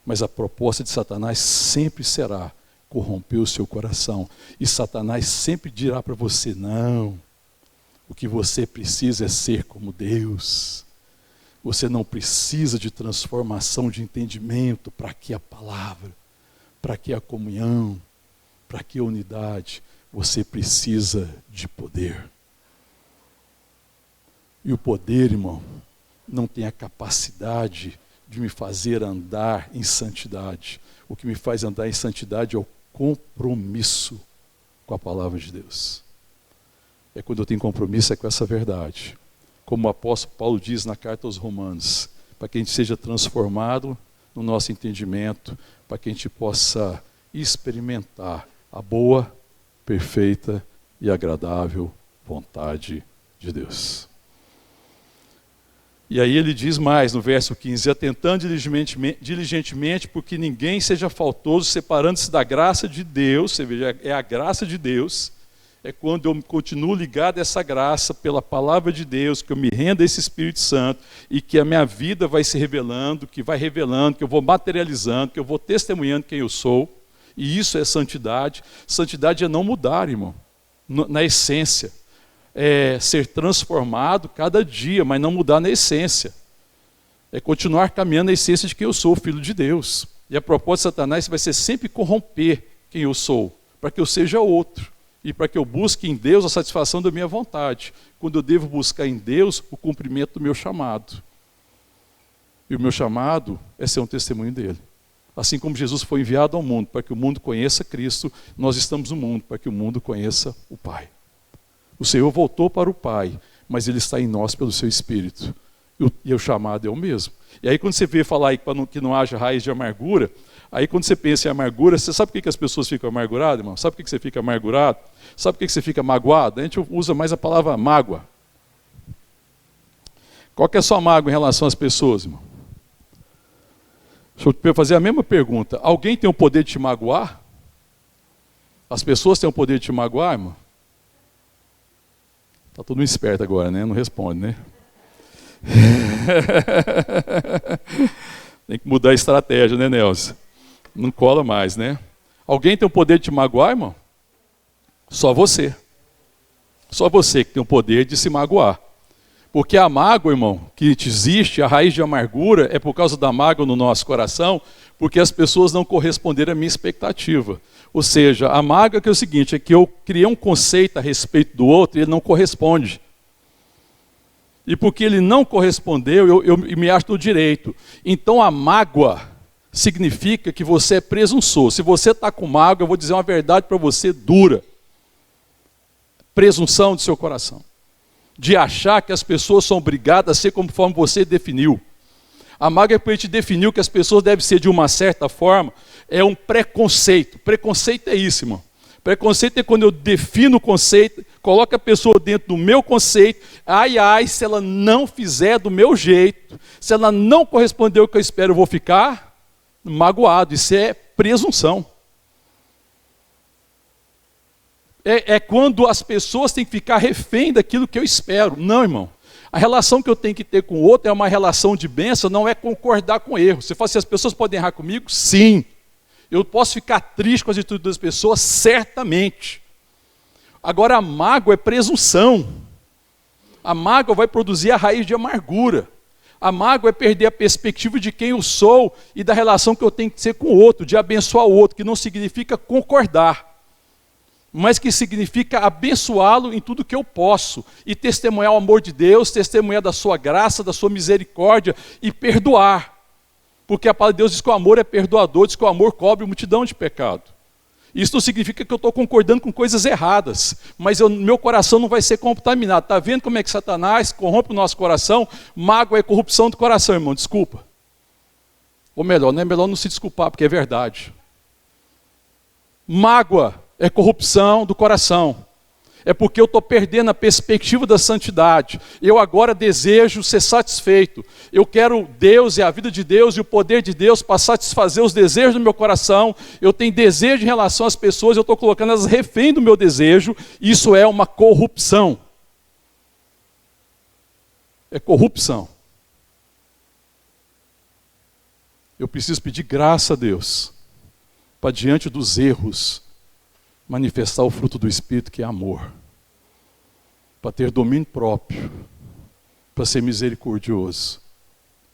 Mas a proposta de Satanás sempre será corromper o seu coração. E Satanás sempre dirá para você, não, o que você precisa é ser como Deus. Você não precisa de transformação de entendimento. Para que a palavra? Para que a comunhão? Para que a unidade? Você precisa de poder. E o poder, irmão, não tem a capacidade de me fazer andar em santidade. O que me faz andar em santidade é o compromisso com a palavra de Deus. É quando eu tenho compromisso com essa verdade. Como o apóstolo Paulo diz na carta aos Romanos, para que a gente seja transformado no nosso entendimento, para que a gente possa experimentar a boa, perfeita e agradável vontade de Deus. E aí ele diz mais no verso 15, atentando diligentemente porque ninguém seja faltoso, separando-se da graça de Deus. Você veja, é a graça de Deus, é quando eu continuo ligado a essa graça pela palavra de Deus, que eu me rendo a esse Espírito Santo e que a minha vida vai se revelando, que vai revelando, que eu vou materializando, que eu vou testemunhando quem eu sou. E isso é santidade. Santidade é não mudar, irmão, na essência. É ser transformado cada dia, mas não mudar na essência. É continuar caminhando na essência de quem eu sou, filho de Deus. E a proposta de Satanás vai ser sempre corromper quem eu sou, para que eu seja outro. E para que eu busque em Deus a satisfação da minha vontade. Quando eu devo buscar em Deus o cumprimento do meu chamado. E o meu chamado é ser um testemunho dele. Assim como Jesus foi enviado ao mundo para que o mundo conheça Cristo, nós estamos no mundo para que o mundo conheça o Pai. O Senhor voltou para o Pai, mas Ele está em nós pelo seu Espírito. E o chamado é o mesmo. E aí quando você vê falar aí que não haja raiz de amargura, aí quando você pensa em amargura, você sabe por que as pessoas ficam amarguradas, irmão? Sabe por que você fica amargurado? Sabe por que você fica magoado? A gente usa mais a palavra mágoa. Qual que é a sua mágoa em relação às pessoas, irmão? Deixa eu fazer a mesma pergunta. Alguém tem o poder de te magoar? As pessoas têm o poder de te magoar, irmão? Está todo mundo esperto agora, né? Não responde, né? Tem que mudar a estratégia, né, Nelson? Não cola mais, né? Alguém tem o poder de te magoar, irmão? Só você. Só você que tem o poder de se magoar. Porque a mágoa, irmão, que existe, a raiz de amargura, é por causa da mágoa no nosso coração, porque as pessoas não corresponderam à minha expectativa. Ou seja, a mágoa é o seguinte, é que eu criei um conceito a respeito do outro e ele não corresponde. E porque ele não correspondeu, eu me acho no direito. Então a mágoa significa que você é presunçoso. Se você está com mágoa, eu vou dizer uma verdade para você dura. Presunção do seu coração. De achar que as pessoas são obrigadas a ser conforme você definiu. A mágoa é porque a gente definiu que as pessoas devem ser de uma certa forma, é um preconceito. Preconceito é isso, irmão. Preconceito é quando eu defino o conceito, coloco a pessoa dentro do meu conceito, ai, se ela não fizer do meu jeito, se ela não corresponder ao que eu espero, eu vou ficar magoado. Isso é presunção. É quando as pessoas têm que ficar refém daquilo que eu espero. Não, irmão. A relação que eu tenho que ter com o outro é uma relação de bênção, não é concordar com erro. Você fala assim, as pessoas podem errar comigo? Sim. Eu posso ficar triste com as atitudes das pessoas? Certamente. Agora a mágoa é presunção. A mágoa vai produzir a raiz de amargura. A mágoa é perder a perspectiva de quem eu sou e da relação que eu tenho que ter com o outro, de abençoar o outro, que não significa concordar, mas que significa abençoá-lo em tudo que eu posso, e testemunhar o amor de Deus, testemunhar da sua graça, da sua misericórdia, e perdoar. Porque a palavra de Deus diz que o amor é perdoador, diz que o amor cobre multidão de pecado. Isso não significa que eu estou concordando com coisas erradas, mas meu coração não vai ser contaminado. Está vendo como é que Satanás corrompe o nosso coração? Mágoa é corrupção do coração, irmão, desculpa. Ou melhor, não é melhor não se desculpar, porque é verdade. Mágoa é corrupção do coração. É porque eu estou perdendo a perspectiva da santidade. Eu agora desejo ser satisfeito. Eu quero Deus e a vida de Deus e o poder de Deus para satisfazer os desejos do meu coração. Eu tenho desejo em relação às pessoas, eu estou colocando elas refém do meu desejo. Isso é uma corrupção. É corrupção. Eu preciso pedir graça a Deus para diante dos erros manifestar o fruto do Espírito, que é amor, para ter domínio próprio, para ser misericordioso,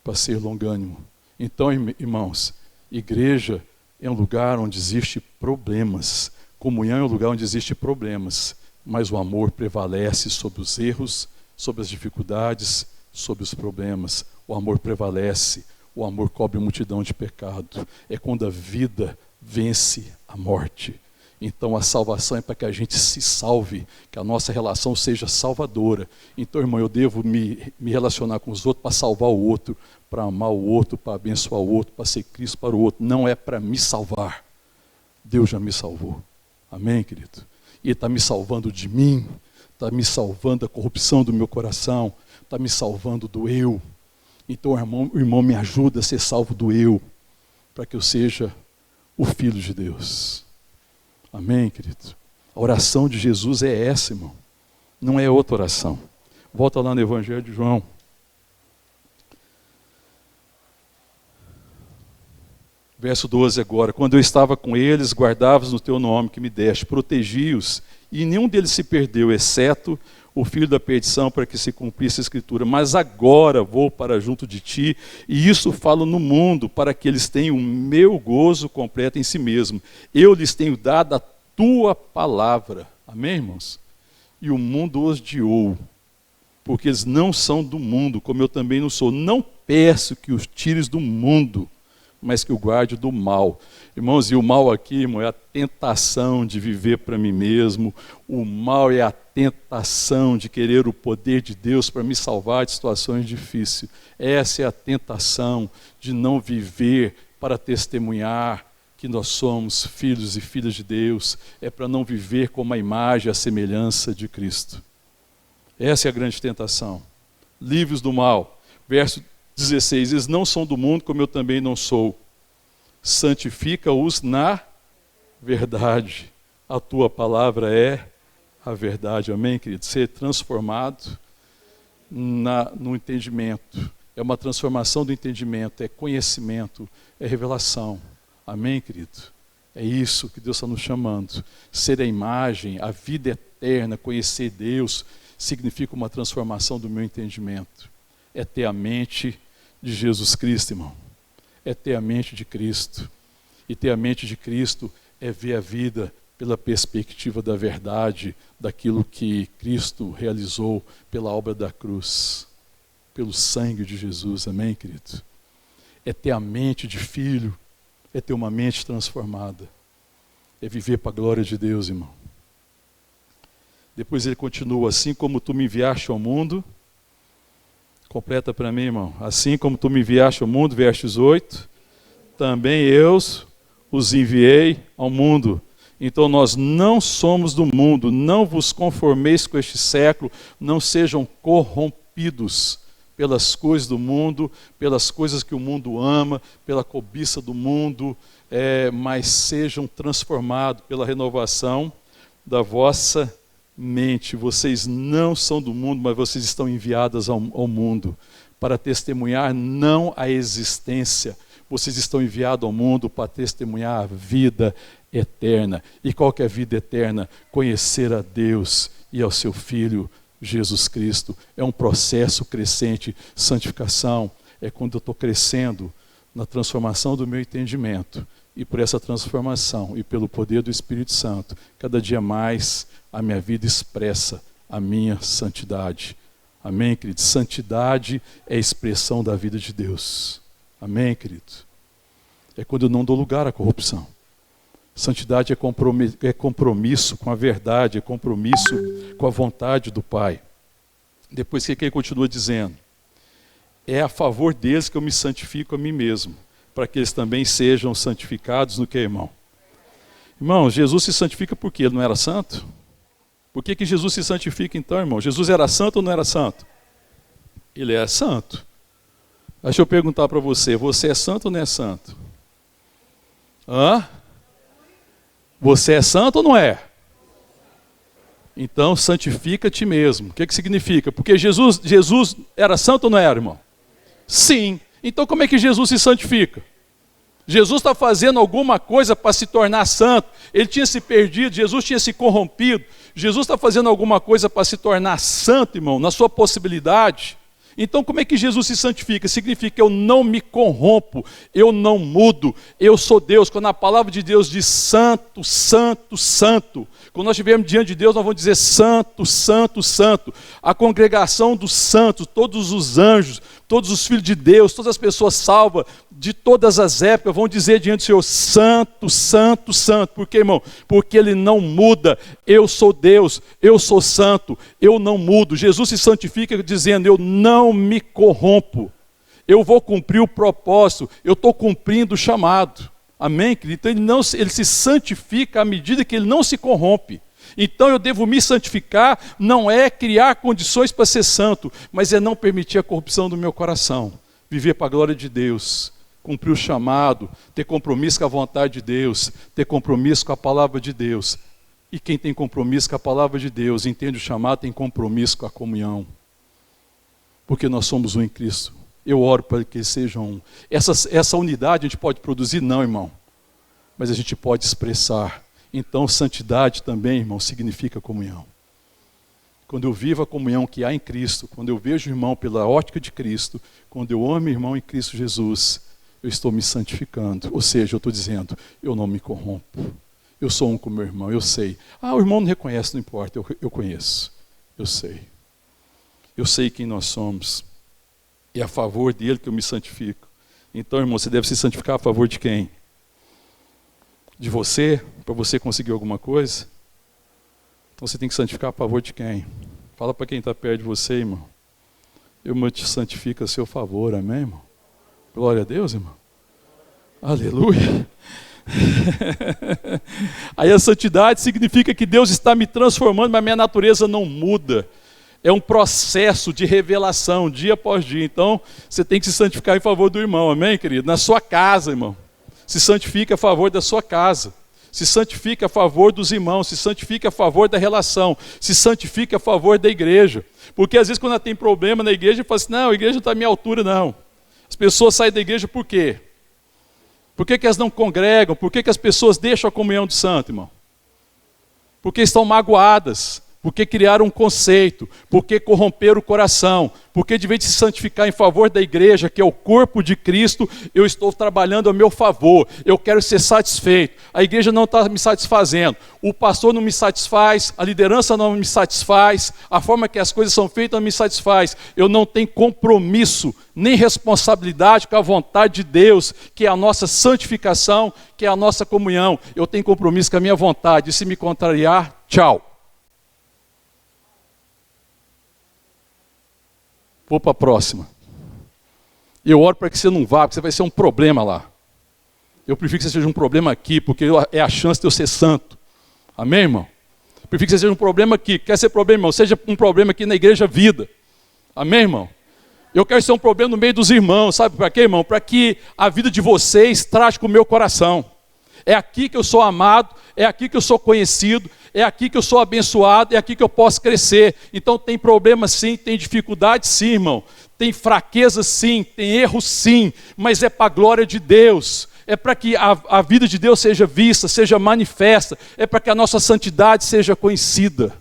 para ser longânimo. Então, irmãos, igreja é um lugar onde existem problemas, comunhão é um lugar onde existem problemas, mas o amor prevalece sobre os erros, sobre as dificuldades, sobre os problemas. O amor prevalece, o amor cobre multidão de pecado. É quando a vida vence a morte. Então a salvação é para que a gente se salve, que a nossa relação seja salvadora. Então, irmão, eu devo me relacionar com os outros para salvar o outro, para amar o outro, para abençoar o outro, para ser Cristo para o outro. Não é para me salvar. Deus já me salvou. Amém, querido? E Ele está me salvando de mim, está me salvando da corrupção do meu coração, está me salvando do eu. Então, o irmão me ajuda a ser salvo do eu, para que eu seja o Filho de Deus. Amém, querido? A oração de Jesus é essa, irmão. Não é outra oração. Volta lá no Evangelho de João. Verso 12 agora. Quando eu estava com eles, guardava-os no teu nome que me deste, protegi-os, e nenhum deles se perdeu, exceto o filho da perdição, para que se cumprisse a Escritura. Mas agora vou para junto de ti, e isso falo no mundo, para que eles tenham o meu gozo completo em si mesmo. Eu lhes tenho dado a tua palavra. Amém, irmãos? E o mundo os odiou, porque eles não são do mundo, como eu também não sou. Não peço que os tires do mundo, mas que o guarde do mal. Irmãos, e o mal aqui, irmão, é a tentação de viver para mim mesmo. O mal é a tentação de querer o poder de Deus para me salvar de situações difíceis. Essa é a tentação de não viver para testemunhar que nós somos filhos e filhas de Deus. É para não viver como a imagem e a semelhança de Cristo. Essa é a grande tentação. Livres do mal. Verso 16, eles não são do mundo, como eu também não sou. Santifica-os na verdade. A tua palavra é a verdade. Amém, querido? Ser transformado no entendimento. É uma transformação do entendimento, é conhecimento, é revelação. Amém, querido? É isso que Deus está nos chamando. Ser a imagem, a vida eterna, conhecer Deus, significa uma transformação do meu entendimento. É ter a mente de Jesus Cristo, irmão. É ter a mente de Cristo. E ter a mente de Cristo é ver a vida pela perspectiva da verdade, daquilo que Cristo realizou pela obra da cruz, pelo sangue de Jesus. Amém, querido? É ter a mente de filho, é ter uma mente transformada. É viver para a glória de Deus, irmão. Depois ele continua, assim como tu me enviaste ao mundo, completa para mim, irmão. Assim como tu me enviaste ao mundo, versos 8, também eu os enviei ao mundo. Então nós não somos do mundo, não vos conformeis com este século, não sejam corrompidos pelas coisas do mundo, pelas coisas que o mundo ama, pela cobiça do mundo, mas sejam transformados pela renovação da vossa mente. Vocês não são do mundo, mas vocês estão enviadas ao mundo para testemunhar não a existência. Vocês estão enviados ao mundo para testemunhar a vida eterna. E qual que é a vida eterna? Conhecer a Deus e ao seu Filho Jesus Cristo. É um processo crescente. Santificação é quando eu estou crescendo na transformação do meu entendimento. E por essa transformação e pelo poder do Espírito Santo, cada dia mais a minha vida expressa a minha santidade. Amém, querido? Santidade é a expressão da vida de Deus. Amém, querido? É quando eu não dou lugar à corrupção. Santidade é compromisso com a verdade, é compromisso com a vontade do Pai. Depois, o que ele continua dizendo? É a favor deles que eu me santifico a mim mesmo, para que eles também sejam santificados no que, irmão? Irmão, Jesus se santifica porque ele não era santo? Por que Jesus se santifica então, irmão? Jesus era santo ou não era santo? Ele é santo. Deixa eu perguntar para você, você é santo ou não é santo? Hã? Você é santo ou não é? Então, santifica a ti mesmo. O que significa? Porque Jesus era santo ou não era, irmão? Sim. Então, como é que Jesus se santifica? Jesus está fazendo alguma coisa para se tornar santo. Ele tinha se perdido, Jesus tinha se corrompido. Jesus está fazendo alguma coisa para se tornar santo, irmão, na sua possibilidade. Então, como é que Jesus se santifica? Significa que eu não me corrompo, eu não mudo, eu sou Deus. Quando a palavra de Deus diz santo, santo, santo, quando nós estivermos diante de Deus, nós vamos dizer santo, santo, santo. A congregação dos santos, todos os anjos, todos os filhos de Deus, todas as pessoas salvas de todas as épocas vão dizer diante do Senhor, santo, santo, santo. Por quê, irmão? Porque ele não muda. Eu sou Deus, eu sou santo, eu não mudo. Jesus se santifica dizendo, eu não me corrompo. Eu vou cumprir o propósito, eu estou cumprindo o chamado. Amém, querido? Então ele se santifica à medida que ele não se corrompe. Então eu devo me santificar, não é criar condições para ser santo, mas é não permitir a corrupção do meu coração. Viver para a glória de Deus, cumprir o chamado, ter compromisso com a vontade de Deus, ter compromisso com a palavra de Deus. E quem tem compromisso com a palavra de Deus, entende o chamado, tem compromisso com a comunhão. Porque nós somos um em Cristo. Eu oro para que eles sejam um. Essa unidade a gente pode produzir? Não, irmão. Mas a gente pode expressar. Então, santidade também, irmão, significa comunhão. Quando eu vivo a comunhão que há em Cristo, quando eu vejo o irmão pela ótica de Cristo, quando eu amo o irmão em Cristo Jesus, eu estou me santificando. Ou seja, eu estou dizendo, eu não me corrompo. Eu sou um com o meu irmão, eu sei. Ah, o irmão não reconhece, não importa, eu conheço. Eu sei. Eu sei quem nós somos. É a favor dele que eu me santifico. Então, irmão, você deve se santificar a favor de quem? De você? Para você conseguir alguma coisa? Então você tem que santificar a favor de quem? Fala para quem está perto de você, irmão. Eu me santifico a seu favor, amém, irmão? Glória a Deus, irmão. Aleluia. Aí a santidade significa que Deus está me transformando, mas minha natureza não muda. É um processo de revelação, dia após dia. Então, você tem que se santificar em favor do irmão, amém, querido? Na sua casa, irmão. Se santifique a favor da sua casa. se santifique a favor dos irmãos, se santifique a favor da relação, se santifique a favor da igreja. Porque às vezes quando tem problema na igreja, fala assim, não, a igreja não está à minha altura, não. As pessoas saem da igreja por quê? Por que elas não congregam? Por que as pessoas deixam a comunhão do santo, irmão? Porque estão magoadas, porque criaram um conceito, porque corromperam o coração, porque de vez de se santificar em favor da igreja, que é o corpo de Cristo, eu estou trabalhando a meu favor, eu quero ser satisfeito. A igreja não está me satisfazendo, o pastor não me satisfaz, a liderança não me satisfaz, a forma que as coisas são feitas não me satisfaz. Eu não tenho compromisso, nem responsabilidade com a vontade de Deus, que é a nossa santificação, que é a nossa comunhão. Eu tenho compromisso com a minha vontade, e se me contrariar, tchau. Vou para a próxima. Eu oro para que você não vá, porque você vai ser um problema lá. Eu prefiro que você seja um problema aqui, porque é a chance de eu ser santo. Amém, irmão? Eu prefiro que você seja um problema aqui. Quer ser problema, irmão? Seja um problema aqui na igreja vida. Amém, irmão? Eu quero ser um problema no meio dos irmãos. Sabe para quê, irmão? Para que a vida de vocês trate com o meu coração. É aqui que eu sou amado, é aqui que eu sou conhecido, é aqui que eu sou abençoado, é aqui que eu posso crescer. Então tem problema sim, tem dificuldade sim, irmão. Tem fraqueza sim, tem erro sim, mas é para a glória de Deus. É para que a vida de Deus seja vista, seja manifesta, é para que a nossa santidade seja conhecida,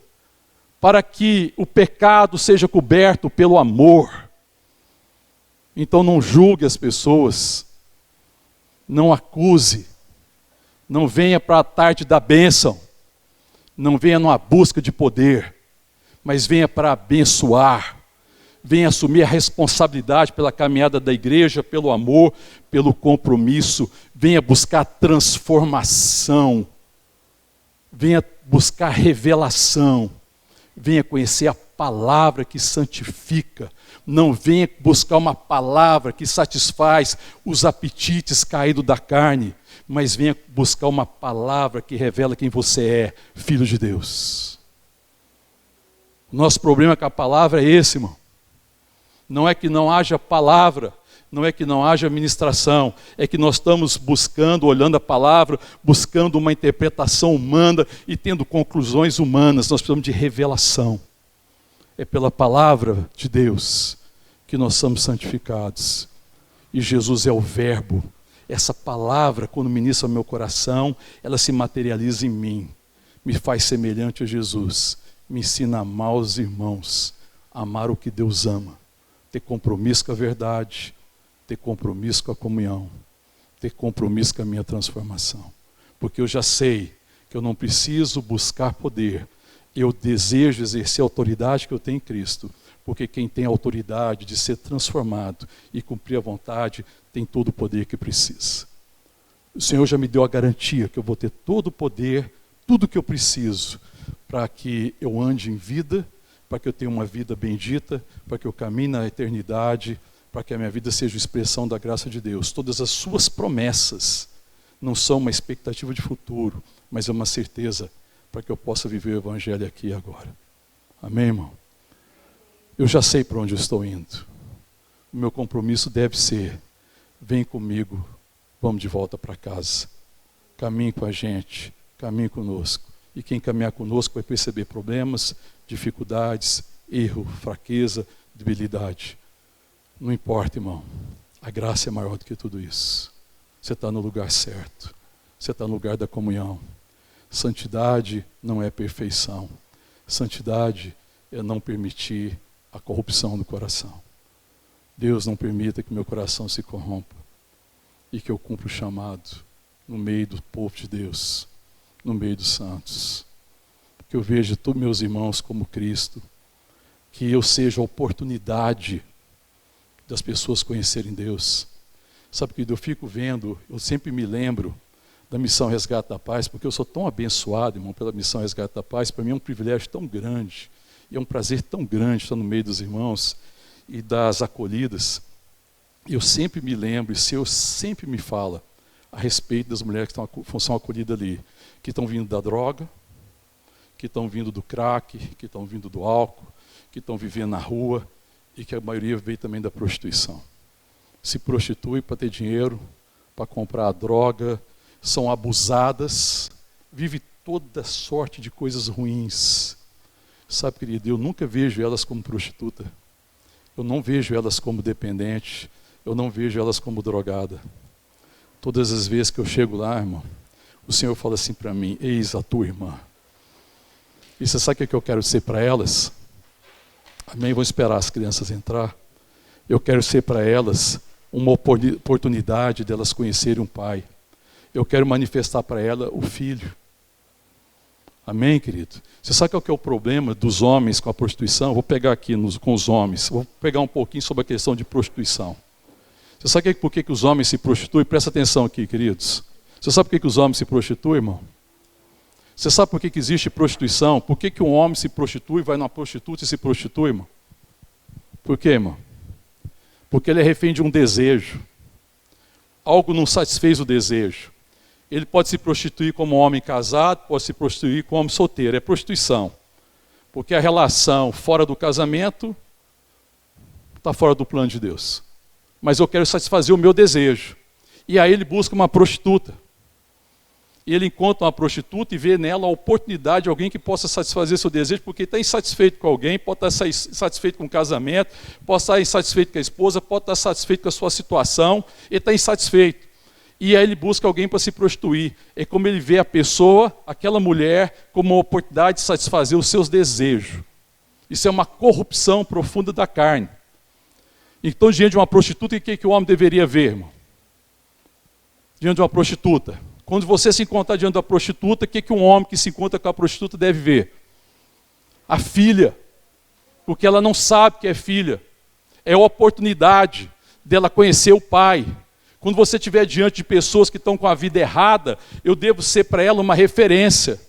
para que o pecado seja coberto pelo amor. Então não julgue as pessoas, não acuse, não venha para a tarde da bênção, não venha numa busca de poder, mas venha para abençoar, venha assumir a responsabilidade pela caminhada da igreja, pelo amor, pelo compromisso, venha buscar transformação, venha buscar revelação, venha conhecer a palavra que santifica, não venha buscar uma palavra que satisfaz os apetites caídos da carne, mas venha buscar uma palavra que revela quem você é, filho de Deus. O nosso problema com a palavra é esse, irmão. Não é que não haja palavra, não é que não haja ministração, é que nós estamos buscando, olhando a palavra, buscando uma interpretação humana e tendo conclusões humanas. Nós precisamos de revelação. É pela palavra de Deus que nós somos santificados. E Jesus é o verbo. Essa palavra, quando ministra ao meu coração, ela se materializa em mim. Me faz semelhante a Jesus. Me ensina a amar os irmãos. Amar o que Deus ama. Ter compromisso com a verdade. Ter compromisso com a comunhão. Ter compromisso com a minha transformação. Porque eu já sei que eu não preciso buscar poder. Eu desejo exercer a autoridade que eu tenho em Cristo. Porque quem tem a autoridade de ser transformado e cumprir a vontade, tem todo o poder que precisa. O Senhor já me deu a garantia que eu vou ter todo o poder, tudo que eu preciso, para que eu ande em vida, para que eu tenha uma vida bendita, para que eu caminhe na eternidade, para que a minha vida seja expressão da graça de Deus. Todas as suas promessas não são uma expectativa de futuro, mas é uma certeza para que eu possa viver o Evangelho aqui e agora. Amém, irmão? Eu já sei para onde eu estou indo. O meu compromisso deve ser, vem comigo, vamos de volta para casa. Caminhe com a gente, caminhe conosco. E quem caminhar conosco vai perceber problemas, dificuldades, erro, fraqueza, debilidade. Não importa, irmão. A graça é maior do que tudo isso. Você está no lugar certo. Você está no lugar da comunhão. Santidade não é perfeição. Santidade é não permitir a corrupção do coração. Deus não permita que meu coração se corrompa e que eu cumpra o chamado no meio do povo de Deus, no meio dos santos. Que eu veja todos meus irmãos como Cristo, que eu seja a oportunidade das pessoas conhecerem Deus. Sabe que eu fico vendo, eu sempre me lembro da Missão Resgate da Paz, porque eu sou tão abençoado, irmão, pela Missão Resgate da Paz. Para mim é um privilégio tão grande. E é um prazer tão grande estar no meio dos irmãos e das acolhidas. Eu sempre me lembro, e o Senhor sempre me fala a respeito das mulheres que são acolhidas ali, que estão vindo da droga, que estão vindo do crack, que estão vindo do álcool, que estão vivendo na rua e que a maioria veio também da prostituição. Se prostitui para ter dinheiro, para comprar a droga, são abusadas, vive toda sorte de coisas ruins. Sabe, querido, eu nunca vejo elas como prostituta. Eu não vejo elas como dependente. Eu não vejo elas como drogada. Todas as vezes que eu chego lá, irmão, o Senhor fala assim para mim: eis a tua irmã. E você sabe o que eu quero ser para elas? Amém? Vou esperar as crianças entrar. Eu quero ser para elas uma oportunidade delas conhecerem um pai. Eu quero manifestar para ela o filho. Amém, querido? Você sabe qual que é o problema dos homens com a prostituição? Vou pegar aqui com os homens. Vou pegar um pouquinho sobre a questão de prostituição. Você sabe por que os homens se prostituem? Presta atenção aqui, queridos. Você sabe por que os homens se prostituem, irmão? Você sabe por que existe prostituição? Por que um homem se prostitui, vai numa prostituta e se prostitui, irmão? Por quê, irmão? Porque ele é refém de um desejo. Algo não satisfez o desejo. Ele pode se prostituir como homem casado, pode se prostituir como homem solteiro. É prostituição. Porque a relação fora do casamento está fora do plano de Deus. Mas eu quero satisfazer o meu desejo. E aí ele busca uma prostituta. E ele encontra uma prostituta e vê nela a oportunidade de alguém que possa satisfazer seu desejo, porque está insatisfeito com alguém, pode estar insatisfeito com o casamento, pode estar insatisfeito com a esposa, pode estar insatisfeito com a sua situação, ele está insatisfeito. E aí ele busca alguém para se prostituir. É como ele vê a pessoa, aquela mulher, como uma oportunidade de satisfazer os seus desejos. Isso é uma corrupção profunda da carne. Então, diante de uma prostituta, o que o homem deveria ver, irmão? Diante de uma prostituta. Quando você se encontrar diante da prostituta, o que um homem que se encontra com a prostituta deve ver? A filha. Porque ela não sabe que é filha. É a oportunidade dela conhecer o pai. Quando você estiver diante de pessoas que estão com a vida errada, eu devo ser para ela uma referência.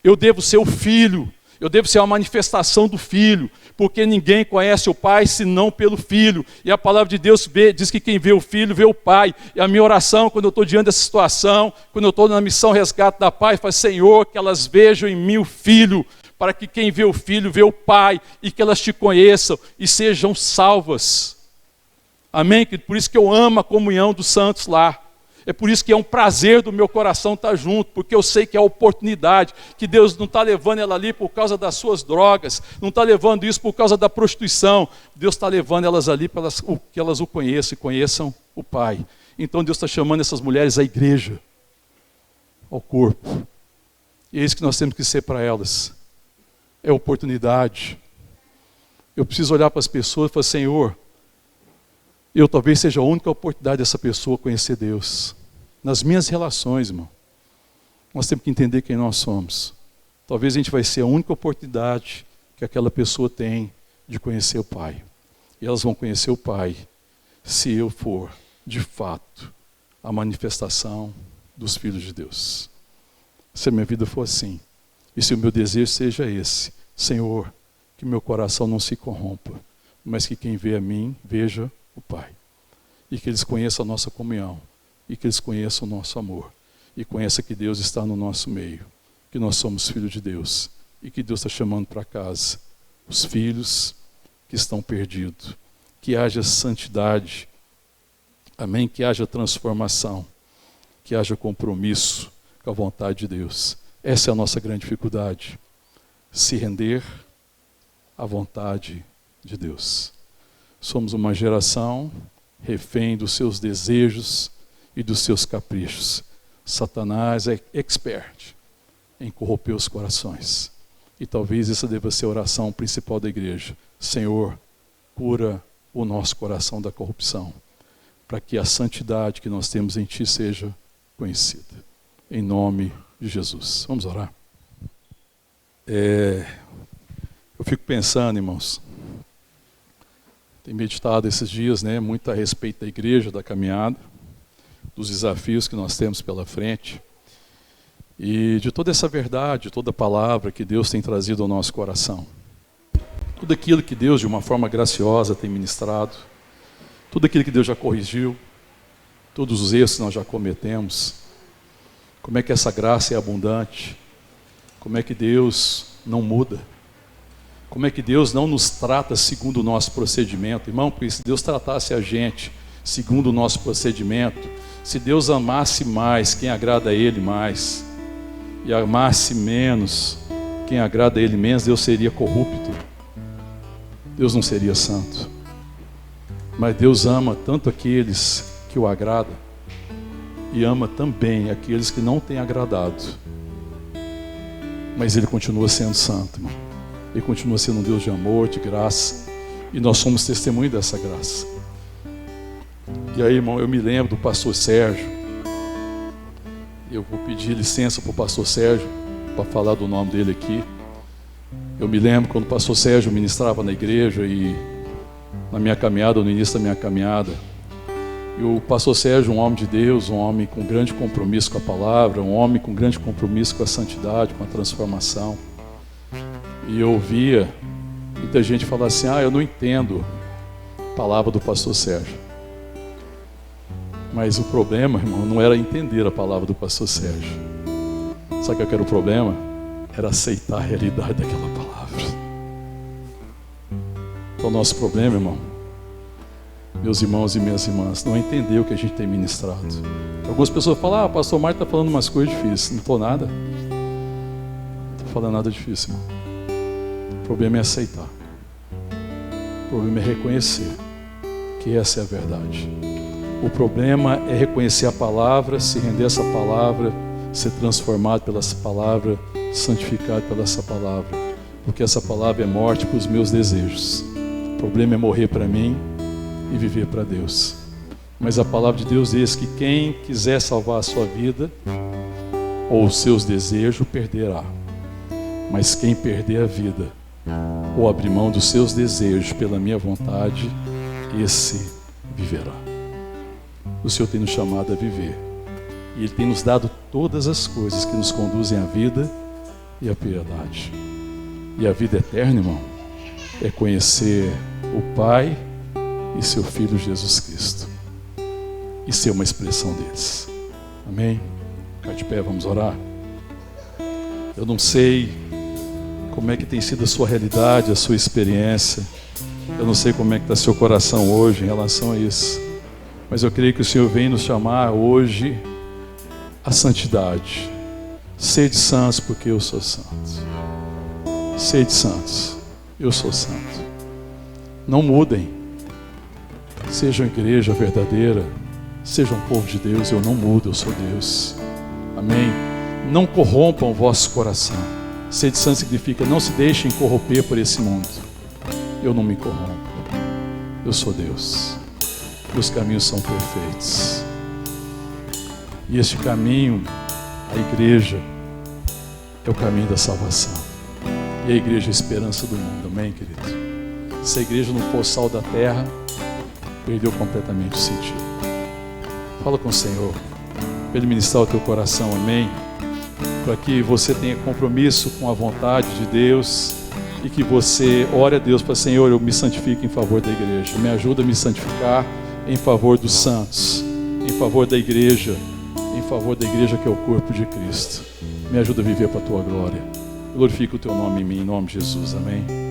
Eu devo ser o filho. Eu devo ser uma manifestação do Filho, porque ninguém conhece o Pai senão pelo Filho. E a palavra de Deus diz que quem vê o Filho, vê o Pai. E a minha oração, quando eu estou diante dessa situação, quando eu estou na missão resgate da paz, faz: Senhor, que elas vejam em mim o Filho, para que quem vê o Filho, vê o Pai, e que elas te conheçam e sejam salvas. Amém? Por isso que eu amo a comunhão dos santos lá. É por isso que é um prazer do meu coração estar junto, porque eu sei que é a oportunidade, que Deus não está levando ela ali por causa das suas drogas, não está levando isso por causa da prostituição. Deus está levando elas ali para que elas o conheçam e conheçam o Pai. Então Deus está chamando essas mulheres à igreja, ao corpo. E é isso que nós temos que ser para elas. É oportunidade. Eu preciso olhar para as pessoas e falar: Senhor, eu talvez seja a única oportunidade dessa pessoa conhecer Deus. Nas minhas relações, irmão, nós temos que entender quem nós somos. Talvez a gente vai ser a única oportunidade que aquela pessoa tem de conhecer o Pai. E elas vão conhecer o Pai se eu for, de fato, a manifestação dos filhos de Deus. Se a minha vida for assim, e se o meu desejo seja esse: Senhor, que meu coração não se corrompa, mas que quem vê a mim, veja o Pai. E que eles conheçam a nossa comunhão, e que eles conheçam o nosso amor, e conheçam que Deus está no nosso meio, que nós somos filhos de Deus, e que Deus está chamando para casa os filhos que estão perdidos. Que haja santidade, amém? Que haja transformação, que haja compromisso com a vontade de Deus. Essa é a nossa grande dificuldade: se render à vontade de Deus. Somos uma geração refém dos seus desejos e dos seus caprichos. Satanás é expert em corromper os corações. E talvez essa deva ser a oração principal da igreja: Senhor, cura o nosso coração da corrupção, para que a santidade que nós temos em Ti seja conhecida. Em nome de Jesus. Vamos orar? Eu fico pensando, irmãos, tenho meditado esses dias, muito a respeito da igreja, da caminhada, dos desafios que nós temos pela frente, e de toda essa verdade, toda a palavra que Deus tem trazido ao nosso coração. Tudo aquilo que Deus, de uma forma graciosa, tem ministrado, tudo aquilo que Deus já corrigiu, todos os erros que nós já cometemos, como é que essa graça é abundante, como é que Deus não muda, como é que Deus não nos trata segundo o nosso procedimento. Irmão, porque se Deus tratasse a gente segundo o nosso procedimento, se Deus amasse mais quem agrada a Ele mais, e amasse menos quem agrada a Ele menos, Deus seria corrupto. Deus não seria santo. Mas Deus ama tanto aqueles que o agradam e ama também aqueles que não têm agradado. Mas Ele continua sendo santo, irmão. Ele continua sendo um Deus de amor, de graça, e nós somos testemunho dessa graça. E aí, irmão, eu me lembro do pastor Sérgio. Eu vou pedir licença para o pastor Sérgio para falar do nome dele aqui. Eu me lembro quando o pastor Sérgio ministrava na igreja e na minha caminhada, no início da minha caminhada. E o pastor Sérgio, um homem de Deus, um homem com grande compromisso com a palavra, um homem com grande compromisso com a santidade, com a transformação. E eu ouvia muita gente falar assim: eu não entendo a palavra do pastor Sérgio. Mas o problema, irmão, não era entender a palavra do pastor Sérgio. Sabe qual era o problema? Era aceitar a realidade daquela palavra. Então o nosso problema, irmão, meus irmãos e minhas irmãs, não é entender o que a gente tem ministrado. Algumas pessoas falam: pastor Mário está falando umas coisas difíceis. Não estou nada. Não estou falando nada difícil, irmão. O problema é aceitar. O problema é reconhecer que essa é a verdade. O problema é reconhecer a palavra, se render a essa palavra, ser transformado pela essa palavra, santificado pela essa palavra. Porque essa palavra é morte para os meus desejos. O problema é morrer para mim e viver para Deus. Mas a palavra de Deus diz que quem quiser salvar a sua vida ou os seus desejos, perderá. Mas quem perder a vida ou abrir mão dos seus desejos pela minha vontade, esse viverá. O Senhor tem nos chamado a viver. E Ele tem nos dado todas as coisas que nos conduzem à vida e à piedade. E a vida eterna, irmão, é conhecer o Pai e seu Filho Jesus Cristo. E ser uma expressão deles. Amém? Ficar de pé, vamos orar? Eu não sei como é que tem sido a sua realidade, a sua experiência. Eu não sei como é que está seu coração hoje em relação a isso. Mas eu creio que o Senhor vem nos chamar hoje à santidade. Sede santos, porque eu sou santo. Sede santos, eu sou santo. Não mudem. Sejam igreja verdadeira. Sejam povo de Deus. Eu não mudo, eu sou Deus. Amém? Não corrompam o vosso coração. Sede santo significa: não se deixem corromper por esse mundo. Eu não me corrompo. Eu sou Deus. Meus caminhos são perfeitos. E este caminho, a igreja, é o caminho da salvação. E a igreja é a esperança do mundo. Amém, querido? Se a igreja não for sal da terra, perdeu completamente o sentido. Fala com o Senhor, para Ele ministrar o teu coração, amém? Para que você tenha compromisso com a vontade de Deus e que você ore a Deus para: Senhor, eu me santifico em favor da igreja. Me ajuda a me santificar em favor dos santos, em favor da igreja, em favor da igreja que é o corpo de Cristo. Me ajuda a viver para a tua glória. Glorifica o teu nome em mim, em nome de Jesus, amém?